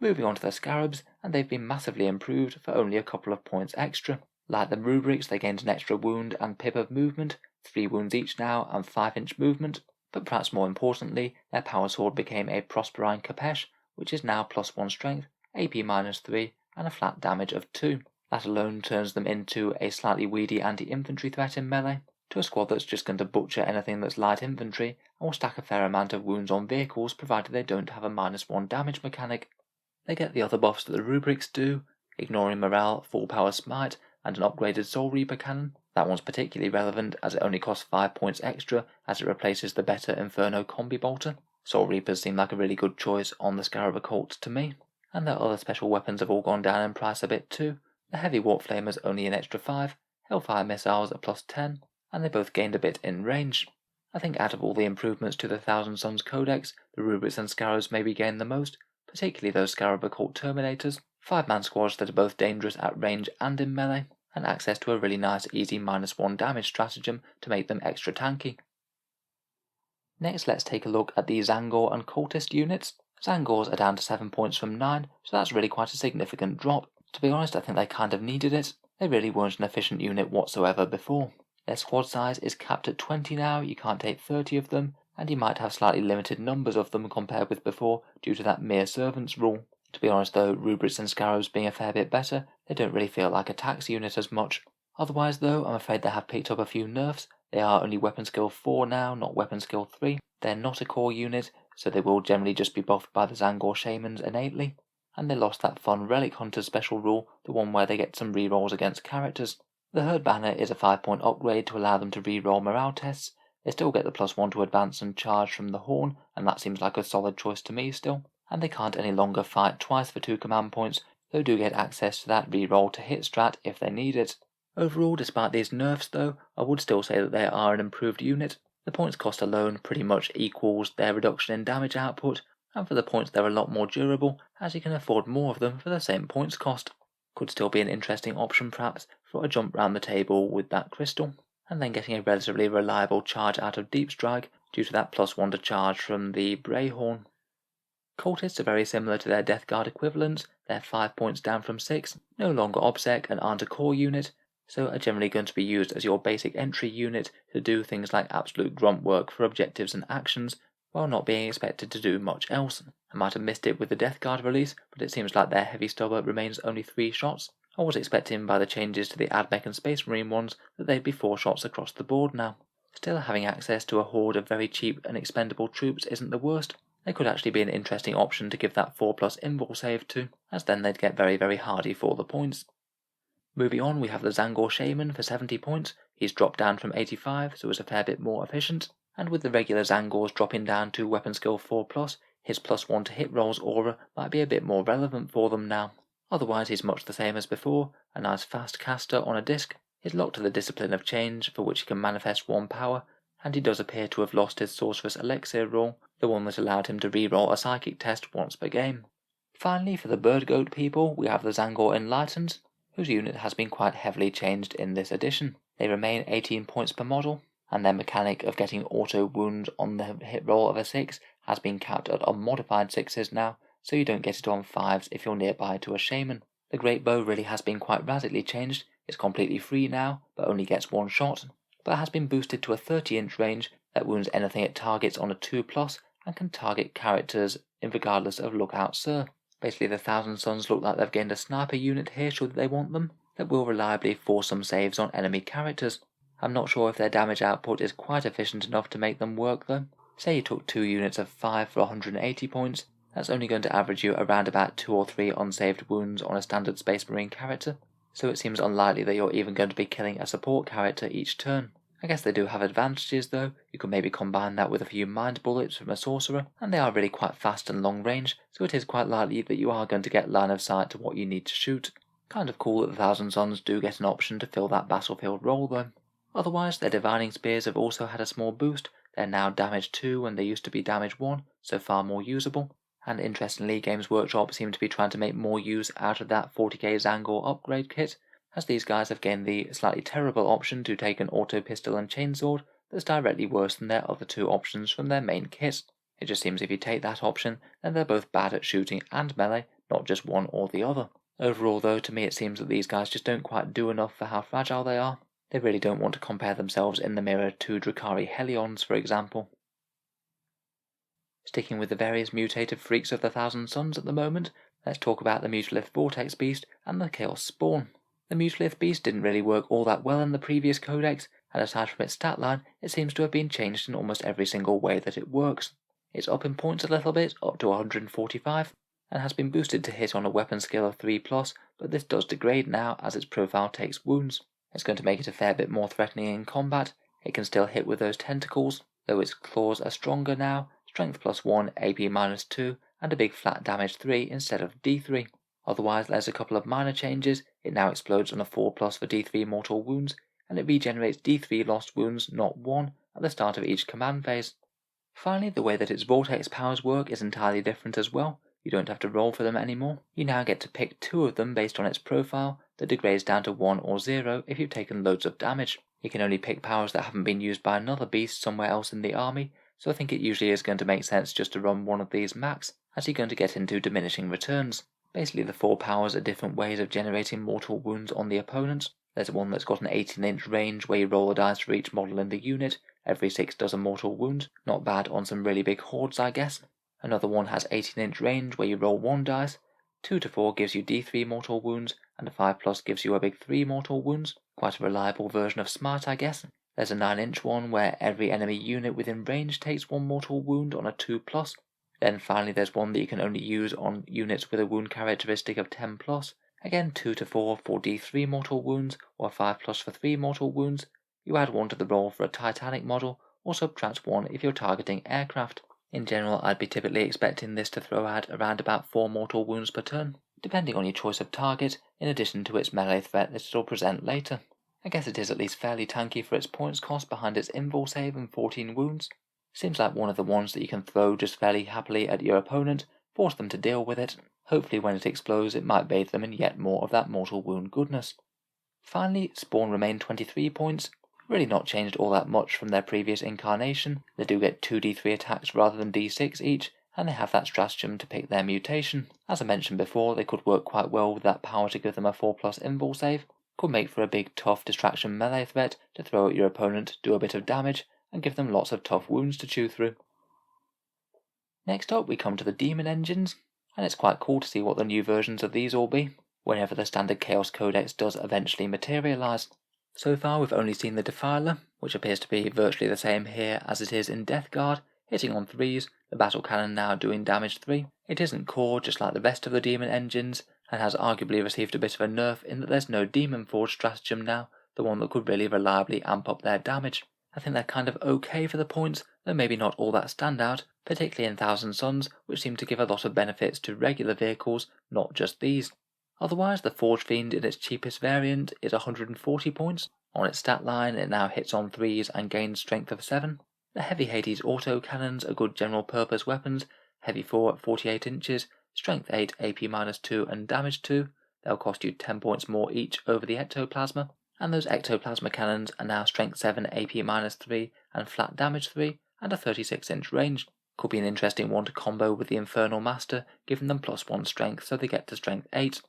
Moving on to the Scarabs, and they've been massively improved for only a couple of points extra. Like the Rubrics, they gained an extra wound and pip of movement, 3 wounds each now and 5-inch movement, but perhaps more importantly, their Power Sword became a Prosperine Kapesh, which is now +1 strength, AP -3, and a flat damage of 2. That alone turns them into a slightly weedy anti-infantry threat in melee, to a squad that's just going to butcher anything that's light infantry, and will stack a fair amount of wounds on vehicles provided they don't have a -1 damage mechanic. They get the other buffs that the Rubrics do, ignoring morale, full power smite, and an upgraded Soul Reaper cannon. That one's particularly relevant as it only costs 5 points extra as it replaces the better Infernal Combi Bolter. Soul Reapers seem like a really good choice on the Scarab Occult to me, and their other special weapons have all gone down in price a bit too. The Heavy Warp Flamers only an extra 5, Hellfire Missiles a +10, and they both gained a bit in range. I think out of all the improvements to the Thousand Sons Codex, the Rubrics and Scarabs maybe gained the most, particularly those Scarab Occult Terminators, 5-man squads that are both dangerous at range and in melee, and access to a really nice easy -1 damage stratagem to make them extra tanky. Next, let's take a look at the Tzaangor and Cultist units. Tzaangors are down to 7 points from 9, so that's really quite a significant drop. To be honest, I think they kind of needed it. They really weren't an efficient unit whatsoever before. Their squad size is capped at 20 now, you can't take 30 of them, and you might have slightly limited numbers of them compared with before due to that mere servants rule. To be honest though, Rubrics and Scarabs being a fair bit better, they don't really feel like a tax unit as much. Otherwise though, I'm afraid they have picked up a few nerfs. They are only weapon skill 4 now, not weapon skill 3. They're not a core unit, so they will generally just be buffed by the Tzaangor Shamans innately. And they lost that fun Relic Hunters special rule, the one where they get some rerolls against characters. The Herd Banner is a 5-point upgrade to allow them to reroll morale tests. They still get the +1 to advance and charge from the Horn, and that seems like a solid choice to me still. And they can't any longer fight twice for 2 command points, though do get access to that reroll to hit strat if they need it. Overall, despite these nerfs though, I would still say that they are an improved unit. The points cost alone pretty much equals their reduction in damage output, and for the points they're a lot more durable, as you can afford more of them for the same points cost. Could still be an interesting option perhaps for a jump round the table with that crystal, and then getting a relatively reliable charge out of Deep Strike due to that +1 to charge from the Brayhorn. Cultists are very similar to their Death Guard equivalents. They're 5 points down from 6, no longer OBSEC and aren't a core unit, so are generally going to be used as your basic entry unit to do things like absolute grunt work for objectives and actions, while not being expected to do much else. I might have missed it with the Death Guard release, but it seems like their heavy stubber remains only 3 shots. I was expecting by the changes to the AdMech and Space Marine ones that they'd be 4 shots across the board now. Still, having access to a horde of very cheap and expendable troops isn't the worst. They could actually be an interesting option to give that 4+ invul save to, as then they'd get very hardy for the points. Moving on, we have the Tzaangor Shaman for 70 points. He's dropped down from 85, so it's a fair bit more efficient. And with the regular Tzaangors dropping down to weapon skill 4+, his +1 to hit rolls aura might be a bit more relevant for them now. Otherwise, he's much the same as before, a nice fast caster on a disc. He's locked to the Discipline of Change, for which he can manifest 1 power, and he does appear to have lost his Sorcerous Elixir roll, the one that allowed him to reroll a psychic test once per game. Finally, for the Bird Goat people, we have the Tzaangor Enlightened, whose unit has been quite heavily changed in this edition. They remain 18 points per model, and their mechanic of getting auto wounds on the hit roll of a 6 has been capped at unmodified 6s now, so you don't get it on 5s if you're nearby to a Shaman. The Great Bow really has been quite radically changed. It's completely free now, but only gets 1 shot, but has been boosted to a 30-inch range that wounds anything it targets on a 2+ and can target characters regardless of Lookout Sir. Basically, the Thousand Sons look like they've gained a sniper unit here should they want them, that will reliably force some saves on enemy characters. I'm not sure if their damage output is quite efficient enough to make them work though. Say you took 2 units of 5 for 180 points, that's only going to average you around about 2 or 3 unsaved wounds on a standard Space Marine character, so it seems unlikely that you're even going to be killing a support character each turn. I guess they do have advantages though. You could maybe combine that with a few mind bullets from a sorcerer, and they are really quite fast and long range, so it is quite likely that you are going to get line of sight to what you need to shoot. Kind of cool that the Thousand Sons do get an option to fill that battlefield role though. Otherwise, their Divining Spears have also had a small boost. They're now damage 2 when they used to be damage 1, so far more usable. And interestingly, Games Workshop seem to be trying to make more use out of that 40k Tzaangor upgrade kit, as these guys have gained the slightly terrible option to take an auto pistol and chainsword that's directly worse than their other 2 options from their main kit. It just seems if you take that option, then they're both bad at shooting and melee, not just one or the other. Overall though, to me it seems that these guys just don't quite do enough for how fragile they are. They really don't want to compare themselves in the mirror to Drukhari Helions, for example. Sticking with the various mutated freaks of the Thousand Sons at the moment, let's talk about the Mutalith Vortex Beast and the Chaos Spawn. The Mutalith Beast didn't really work all that well in the previous Codex, and aside from its stat line, it seems to have been changed in almost every single way that it works. It's up in points a little bit, up to 145, and has been boosted to hit on a weapon skill of 3+, but this does degrade now as its profile takes wounds. It's going to make it a fair bit more threatening in combat. It can still hit with those tentacles, though its claws are stronger now, strength +1, AP -2, and a big flat damage 3 instead of D3. Otherwise, there's a couple of minor changes. It now explodes on a 4+ for D3 mortal wounds, and it regenerates D3 lost wounds, not 1, at the start of each command phase. Finally, the way that its vortex powers work is entirely different as well. You don't have to roll for them anymore. You now get to pick 2 of them based on its profile, that degrades down to 1 or 0 if you've taken loads of damage. You can only pick powers that haven't been used by another beast somewhere else in the army, so I think it usually is going to make sense just to run one of these max, as you're going to get into diminishing returns. Basically, the 4 powers are different ways of generating mortal wounds on the opponent. There's one that's got an 18-inch range where you roll a dice for each model in the unit. Every 6 does a mortal wound. Not bad on some really big hordes, I guess. Another one has 18-inch range where you roll 1 dice. 2 to 4 gives you D3 mortal wounds, and a 5+ gives you a big 3 mortal wounds. Quite a reliable version of Smite, I guess. There's a 9-inch one where every enemy unit within range takes 1 mortal wound on a 2+. Then finally there's one that you can only use on units with a wound characteristic of 10+. Again 2 to 4 for D3 mortal wounds, or 5+ for 3 mortal wounds. You add 1 to the roll for a Titanic model, or subtract 1 if you're targeting aircraft. In general, I'd be typically expecting this to throw out around about 4 mortal wounds per turn, depending on your choice of target, in addition to its melee threat that it'll present later. I guess it is at least fairly tanky for its points cost behind its invul save and 14 wounds. Seems like one of the ones that you can throw just fairly happily at your opponent, force them to deal with it. Hopefully when it explodes it might bathe them in yet more of that mortal wound goodness. Finally, Spawn remained 23 points. really not changed all that much from their previous incarnation. They do get 2d3 attacks rather than d6 each, and they have that stratagem to pick their mutation. As I mentioned before, they could work quite well with that power to give them a 4+ invul save. Could make for a big tough distraction melee threat to throw at your opponent, do a bit of damage, and give them lots of tough wounds to chew through. Next up we come to the demon engines, and it's quite cool to see what the new versions of these will be, whenever the standard Chaos Codex does eventually materialise. So far we've only seen the Defiler, which appears to be virtually the same here as it is in Death Guard, hitting on 3s, the battle cannon now doing damage 3. It isn't core just like the rest of the demon engines, and has arguably received a bit of a nerf in that there's no Demon Forge stratagem now, the one that could really reliably amp up their damage. I think they're kind of okay for the points, though maybe not all that standout, particularly in Thousand Sons, which seem to give a lot of benefits to regular vehicles, not just these. Otherwise, the Forge Fiend in its cheapest variant is 140 points. On its stat line, it now hits on 3s and gains strength of 7. The Heavy Hades autocannons are good general purpose weapons, Heavy 4 at 48 inches, Strength 8, AP-2 and Damage 2. They'll cost you 10 points more each over the Ectoplasma. And those Ectoplasma cannons are now Strength 7, AP-3 and Flat Damage 3 and a 36-inch range. Could be an interesting one to combo with the Infernal Master, giving them +1 strength so they get to Strength 8.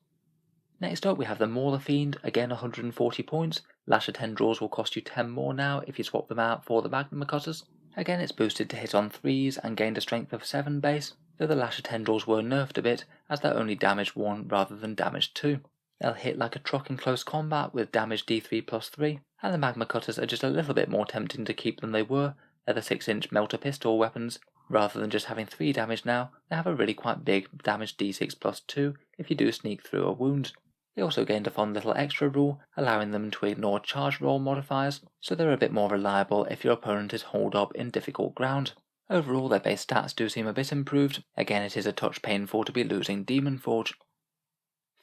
Next up we have the Mauler Fiend, again 140 points. Lasher Tendrils will cost you 10 more now if you swap them out for the Magma Cutters. Again it's boosted to hit on 3s and gained a strength of 7 base, though the Lasher Tendrils were nerfed a bit as they're only damage 1 rather than damage 2. They'll hit like a truck in close combat with damage D3+3, and the Magma Cutters are just a little bit more tempting to keep than they were. They're the 6-inch melter pistol weapons. Rather than just having 3 damage now, they have a really quite big damage D6+2 if you do sneak through a wound. They also gained a fun little extra rule, allowing them to ignore charge roll modifiers, so they're a bit more reliable if your opponent is holed up in difficult ground. Overall, their base stats do seem a bit improved. Again, it is a touch painful to be losing Demon Forge.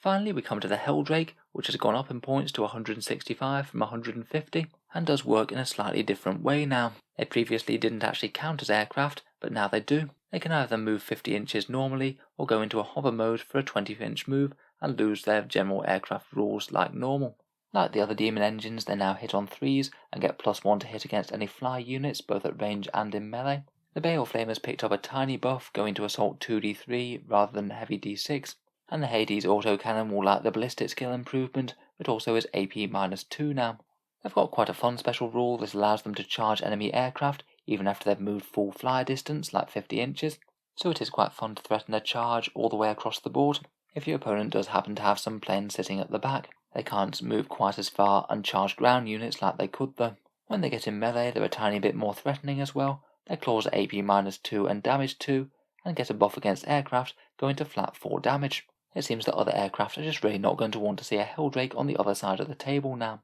Finally, we come to the Helldrake, which has gone up in points to 165 from 150, and does work in a slightly different way now. They previously didn't actually count as aircraft, but now they do. They can either move 50 inches normally, or go into a hover mode for a 20-inch move, and lose their general aircraft rules like normal. Like the other demon engines, they now hit on 3s and get +1 to hit against any fly units both at range and in melee. The Bale Flamers picked up a tiny buff, going to assault 2d3 rather than heavy d6, and the Hades autocannon will like the ballistic skill improvement, but also is AP-2 now. They've got quite a fun special rule that allows them to charge enemy aircraft even after they've moved full fly distance like 50 inches, so it is quite fun to threaten a charge all the way across the board. If your opponent does happen to have some planes sitting at the back, they can't move quite as far and charge ground units like they could though. When they get in melee, they're a tiny bit more threatening as well. Their claws are AP-2 and damage 2, and get a buff against aircraft, going to flat 4 damage. It seems that other aircraft are just really not going to want to see a Helldrake on the other side of the table now.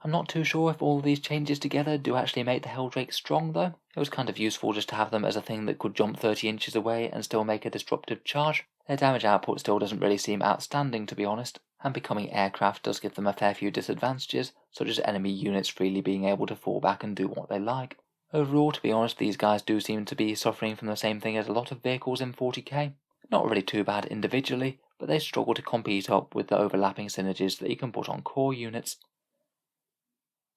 I'm not too sure if all of these changes together do actually make the Helldrake strong though. It was kind of useful just to have them as a thing that could jump 30 inches away and still make a disruptive charge. Their damage output still doesn't really seem outstanding to be honest, and becoming aircraft does give them a fair few disadvantages, such as enemy units freely being able to fall back and do what they like. Overall, to be honest, these guys do seem to be suffering from the same thing as a lot of vehicles in 40k. Not really too bad individually, but they struggle to compete up with the overlapping synergies that you can put on core units.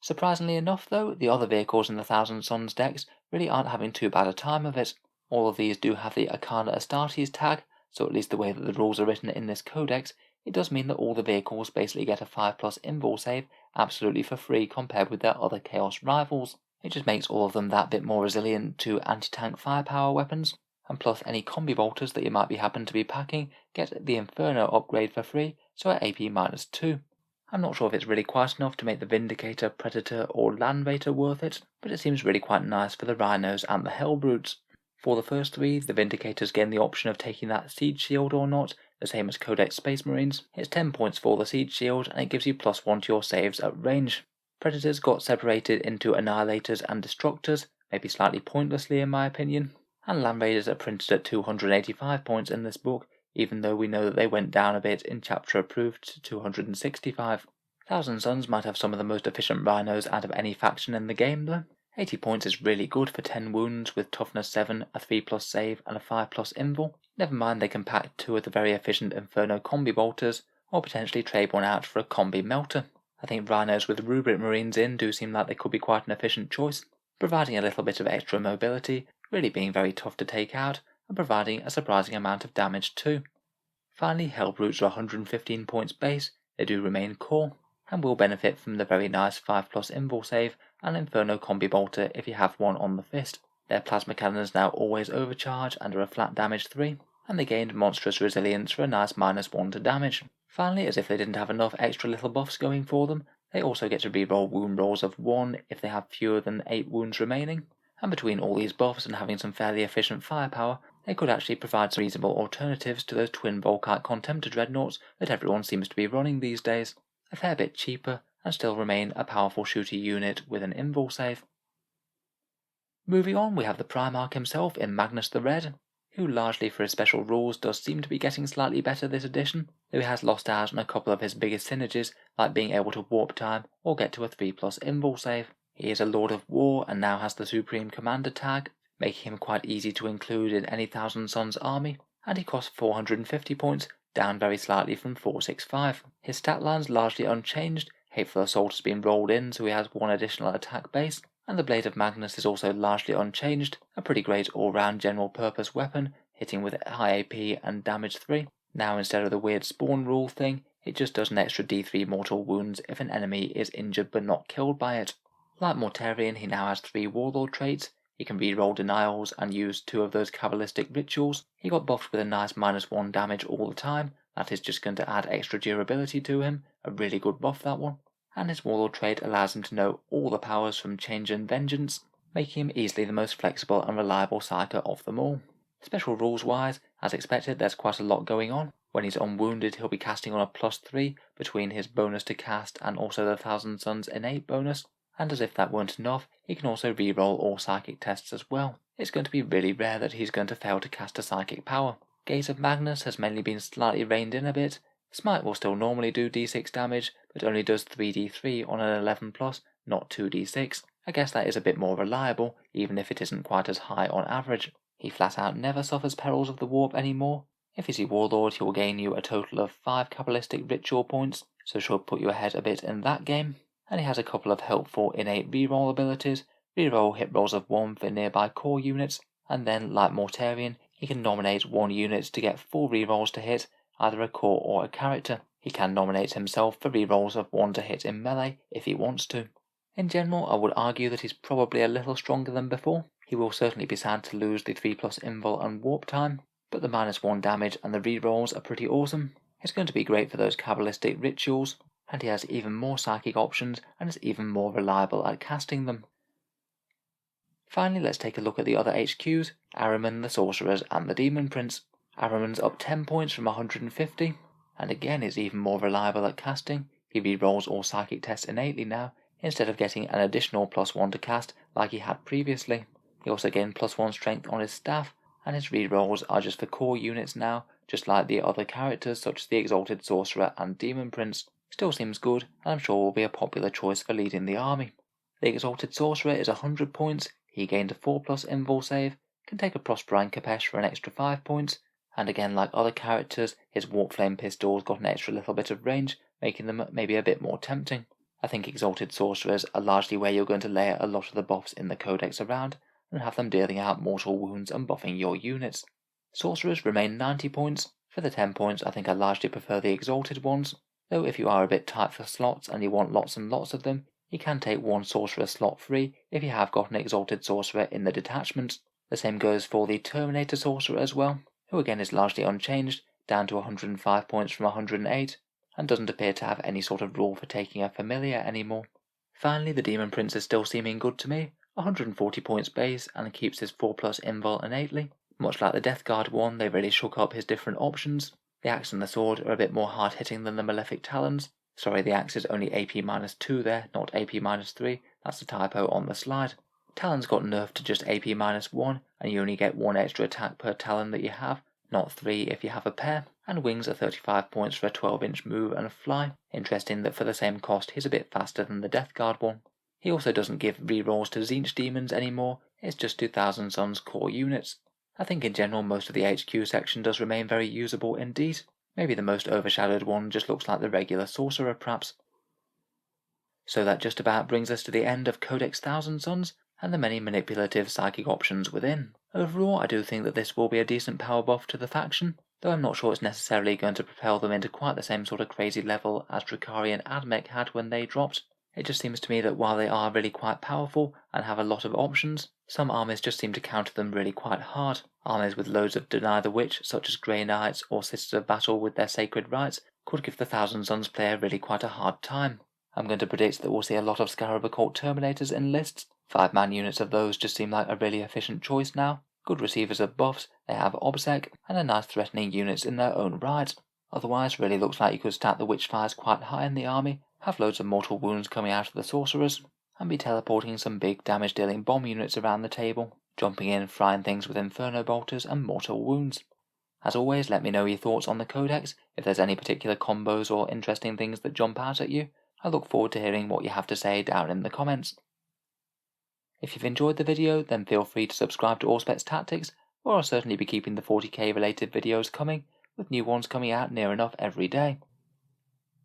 Surprisingly enough though, the other vehicles in the Thousand Sons decks really aren't having too bad a time of it. All of these do have the Arcana Astartes tag, so at least the way that the rules are written in this codex, it does mean that all the vehicles basically get a 5+ invul save absolutely for free compared with their other Chaos rivals. It just makes all of them that bit more resilient to anti-tank firepower weapons, and plus any combi bolters that you might be happen to be packing get the Infernal upgrade for free, so at AP-2. I'm not sure if it's really quite enough to make the Vindicator, Predator or Land Raider worth it, but it seems really quite nice for the Rhinos and the Hellbrutes. For the first 3, the Vindicators gain the option of taking that Siege Shield or not, the same as Codex Space Marines. It's 10 points for the Siege Shield and it gives you +1 to your saves at range. Predators got separated into Annihilators and Destructors, maybe slightly pointlessly in my opinion, and Land Raiders are printed at 285 points in this book, even though we know that they went down a bit in chapter approved to 265. Thousand Sons might have some of the most efficient rhinos out of any faction in the game though. 80 points is really good for 10 wounds with toughness 7, a 3+ save and a 5+ invul. Never mind they can pack 2 of the very efficient Inferno combi bolters, or potentially trade one out for a combi melter. I think Rhinos with Rubric Marines in do seem like they could be quite an efficient choice, providing a little bit of extra mobility, really being very tough to take out, and providing a surprising amount of damage too. Finally, Hellbrutes are 115 points base, they do remain core, and will benefit from the very nice 5+ invul save and Infernal combi bolter if you have one on the fist. Their plasma cannons now always overcharge and are a flat damage 3, and they gained monstrous resilience for a nice -1 to damage. Finally, as if they didn't have enough extra little buffs going for them, they also get to reroll wound rolls of 1 if they have fewer than 8 wounds remaining, and between all these buffs and having some fairly efficient firepower, they could actually provide some reasonable alternatives to those twin Volkite Contemptor Dreadnoughts that everyone seems to be running these days, a fair bit cheaper and still remain a powerful shooter unit with an invul save. Moving on, we have the Primarch himself in Magnus the Red, who largely for his special rules does seem to be getting slightly better this edition, though he has lost out on a couple of his biggest synergies like being able to warp time or get to a 3+ invul save. He is a Lord of War and now has the Supreme Commander tag, making him quite easy to include in any Thousand Sons army, and he costs 450 points, down very slightly from 465. His stat line's largely unchanged, Hateful Assault has been rolled in so he has 1 additional attack base, and the Blade of Magnus is also largely unchanged, a pretty great all-round general purpose weapon, hitting with high AP and damage 3. Now instead of the weird spawn rule thing, it just does an extra D3 mortal wounds if an enemy is injured but not killed by it. Like Mortarion, he now has 3 Warlord Traits, he can reroll denials and use 2 of those Cabalistic Rituals. He got buffed with a nice -1 damage all the time, that is just going to add extra durability to him, a really good buff that one. And his Warlord trait allows him to know all the powers from Change and Vengeance, making him easily the most flexible and reliable psyker of them all. Special rules wise, as expected, there's quite a lot going on. When he's unwounded, he'll be casting on a +3 between his bonus to cast and also the Thousand Sons innate bonus, and as if that weren't enough, he can also reroll all psychic tests as well. It's going to be really rare that he's going to fail to cast a psychic power. Gaze of Magnus has mainly been slightly reined in a bit. Smite will still normally do d6 damage, but only does 3d3 on an 11+, not 2d6. I guess that is a bit more reliable, even if it isn't quite as high on average. He flat out never suffers perils of the warp anymore. If he's a Warlord, he will gain you a total of 5 Cabalistic Ritual points, so should put you ahead a bit in that game. And he has a couple of helpful innate reroll abilities, reroll hit rolls of 1 for nearby core units, and then, like Mortarion, he can nominate 1 unit to get 4 rerolls to hit, either a core or a character. He can nominate himself for rerolls of 1 to hit in melee if he wants to. In general, I would argue that he's probably a little stronger than before. He will certainly be sad to lose the 3+ invul and warp time, but the -1 damage and the rerolls are pretty awesome. It's going to be great for those Cabalistic Rituals, and he has even more psychic options and is even more reliable at casting them. Finally, let's take a look at the other HQs, Ahriman, the Sorcerers, and the Demon Prince. Ahriman's up 10 points from 150, and again is even more reliable at casting. He rerolls all psychic tests innately now, instead of getting an additional +1 to cast like he had previously. He also gained +1 strength on his staff, and his rerolls are just for core units now, just like the other characters such as the Exalted Sorcerer and Demon Prince. Still seems good, and I'm sure will be a popular choice for leading the army. The Exalted Sorcerer is 100 points, he gained a 4+ invul save, can take a Prospering Capesh for an extra 5 points, and again like other characters, his Warp Flame pistols got an extra little bit of range, making them maybe a bit more tempting. I think Exalted Sorcerers are largely where you're going to layer a lot of the buffs in the Codex around, and have them dealing out mortal wounds and buffing your units. Sorcerers remain 90 points. For the 10 points, I think I largely prefer the Exalted ones, though if you are a bit tight for slots and you want lots and lots of them, you can take 1 Sorcerer slot free if you have got an Exalted Sorcerer in the detachment. The same goes for the Terminator Sorcerer as well, who again is largely unchanged, down to 105 points from 108, and doesn't appear to have any sort of rule for taking a familiar anymore. Finally, the Demon Prince is still seeming good to me, 140 points base and keeps his 4+ invul innately. Much like the Death Guard one, they really shook up his different options. The axe and the sword are a bit more hard hitting than the Malefic Talons. Sorry, the axe is only AP -2 there, not AP -3, that's a typo on the slide. Talons got nerfed to just AP -1, and you only get 1 extra attack per Talon that you have, not 3 if you have a pair, and wings are 35 points for a 12-inch move and fly. Interesting that for the same cost he's a bit faster than the Death Guard one. He also doesn't give rerolls to Tzeentch demons anymore, it's just 2000 Sons core units. I think in general most of the HQ section does remain very usable indeed. Maybe the most overshadowed one just looks like the regular Sorcerer perhaps. So that just about brings us to the end of Codex Thousand Sons and the many manipulative psychic options within. Overall, I do think that this will be a decent power buff to the faction, though I'm not sure it's necessarily going to propel them into quite the same sort of crazy level as Drukhari and Admech had when they dropped. It just seems to me that while they are really quite powerful and have a lot of options, some armies just seem to counter them really quite hard. Armies with loads of Deny the Witch, such as Grey Knights or Sisters of Battle with their Sacred Rites, could give the Thousand Sons player really quite a hard time. I'm going to predict that we'll see a lot of Scarab Occult Terminators in lists. 5-man units of those just seem like a really efficient choice now. Good receivers of buffs, they have Obsec, and are nice threatening units in their own right. Otherwise, really looks like you could stack the Witchfires quite high in the army, have loads of mortal wounds coming out of the sorcerers, and be teleporting some big damage dealing bomb units around the table, jumping in, frying things with Inferno bolters and mortal wounds. As always, let me know your thoughts on the Codex, if there's any particular combos or interesting things that jump out at you. I look forward to hearing what you have to say down in the comments. If you've enjoyed the video, then feel free to subscribe to Auspex Tactics, where I'll certainly be keeping the 40k related videos coming, with new ones coming out near enough every day.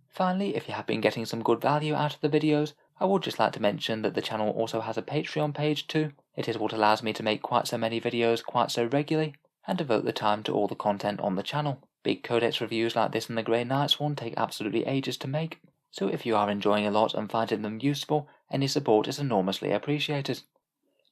Finally, if you have been getting some good value out of the videos, I would just like to mention that the channel also has a Patreon page too. It is what allows me to make quite so many videos quite so regularly, and devote the time to all the content on the channel. Big Codex reviews like this and the Grey Knights one take absolutely ages to make, so if you are enjoying a lot and finding them useful, any support is enormously appreciated.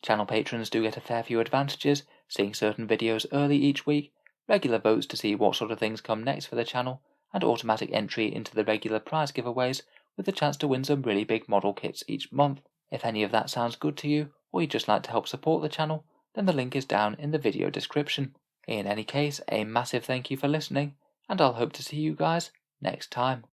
Channel patrons do get a fair few advantages, seeing certain videos early each week, regular votes to see what sort of things come next for the channel, and automatic entry into the regular prize giveaways with the chance to win some really big model kits each month. If any of that sounds good to you, or you'd just like to help support the channel, then the link is down in the video description. In any case, a massive thank you for listening, and I'll hope to see you guys next time.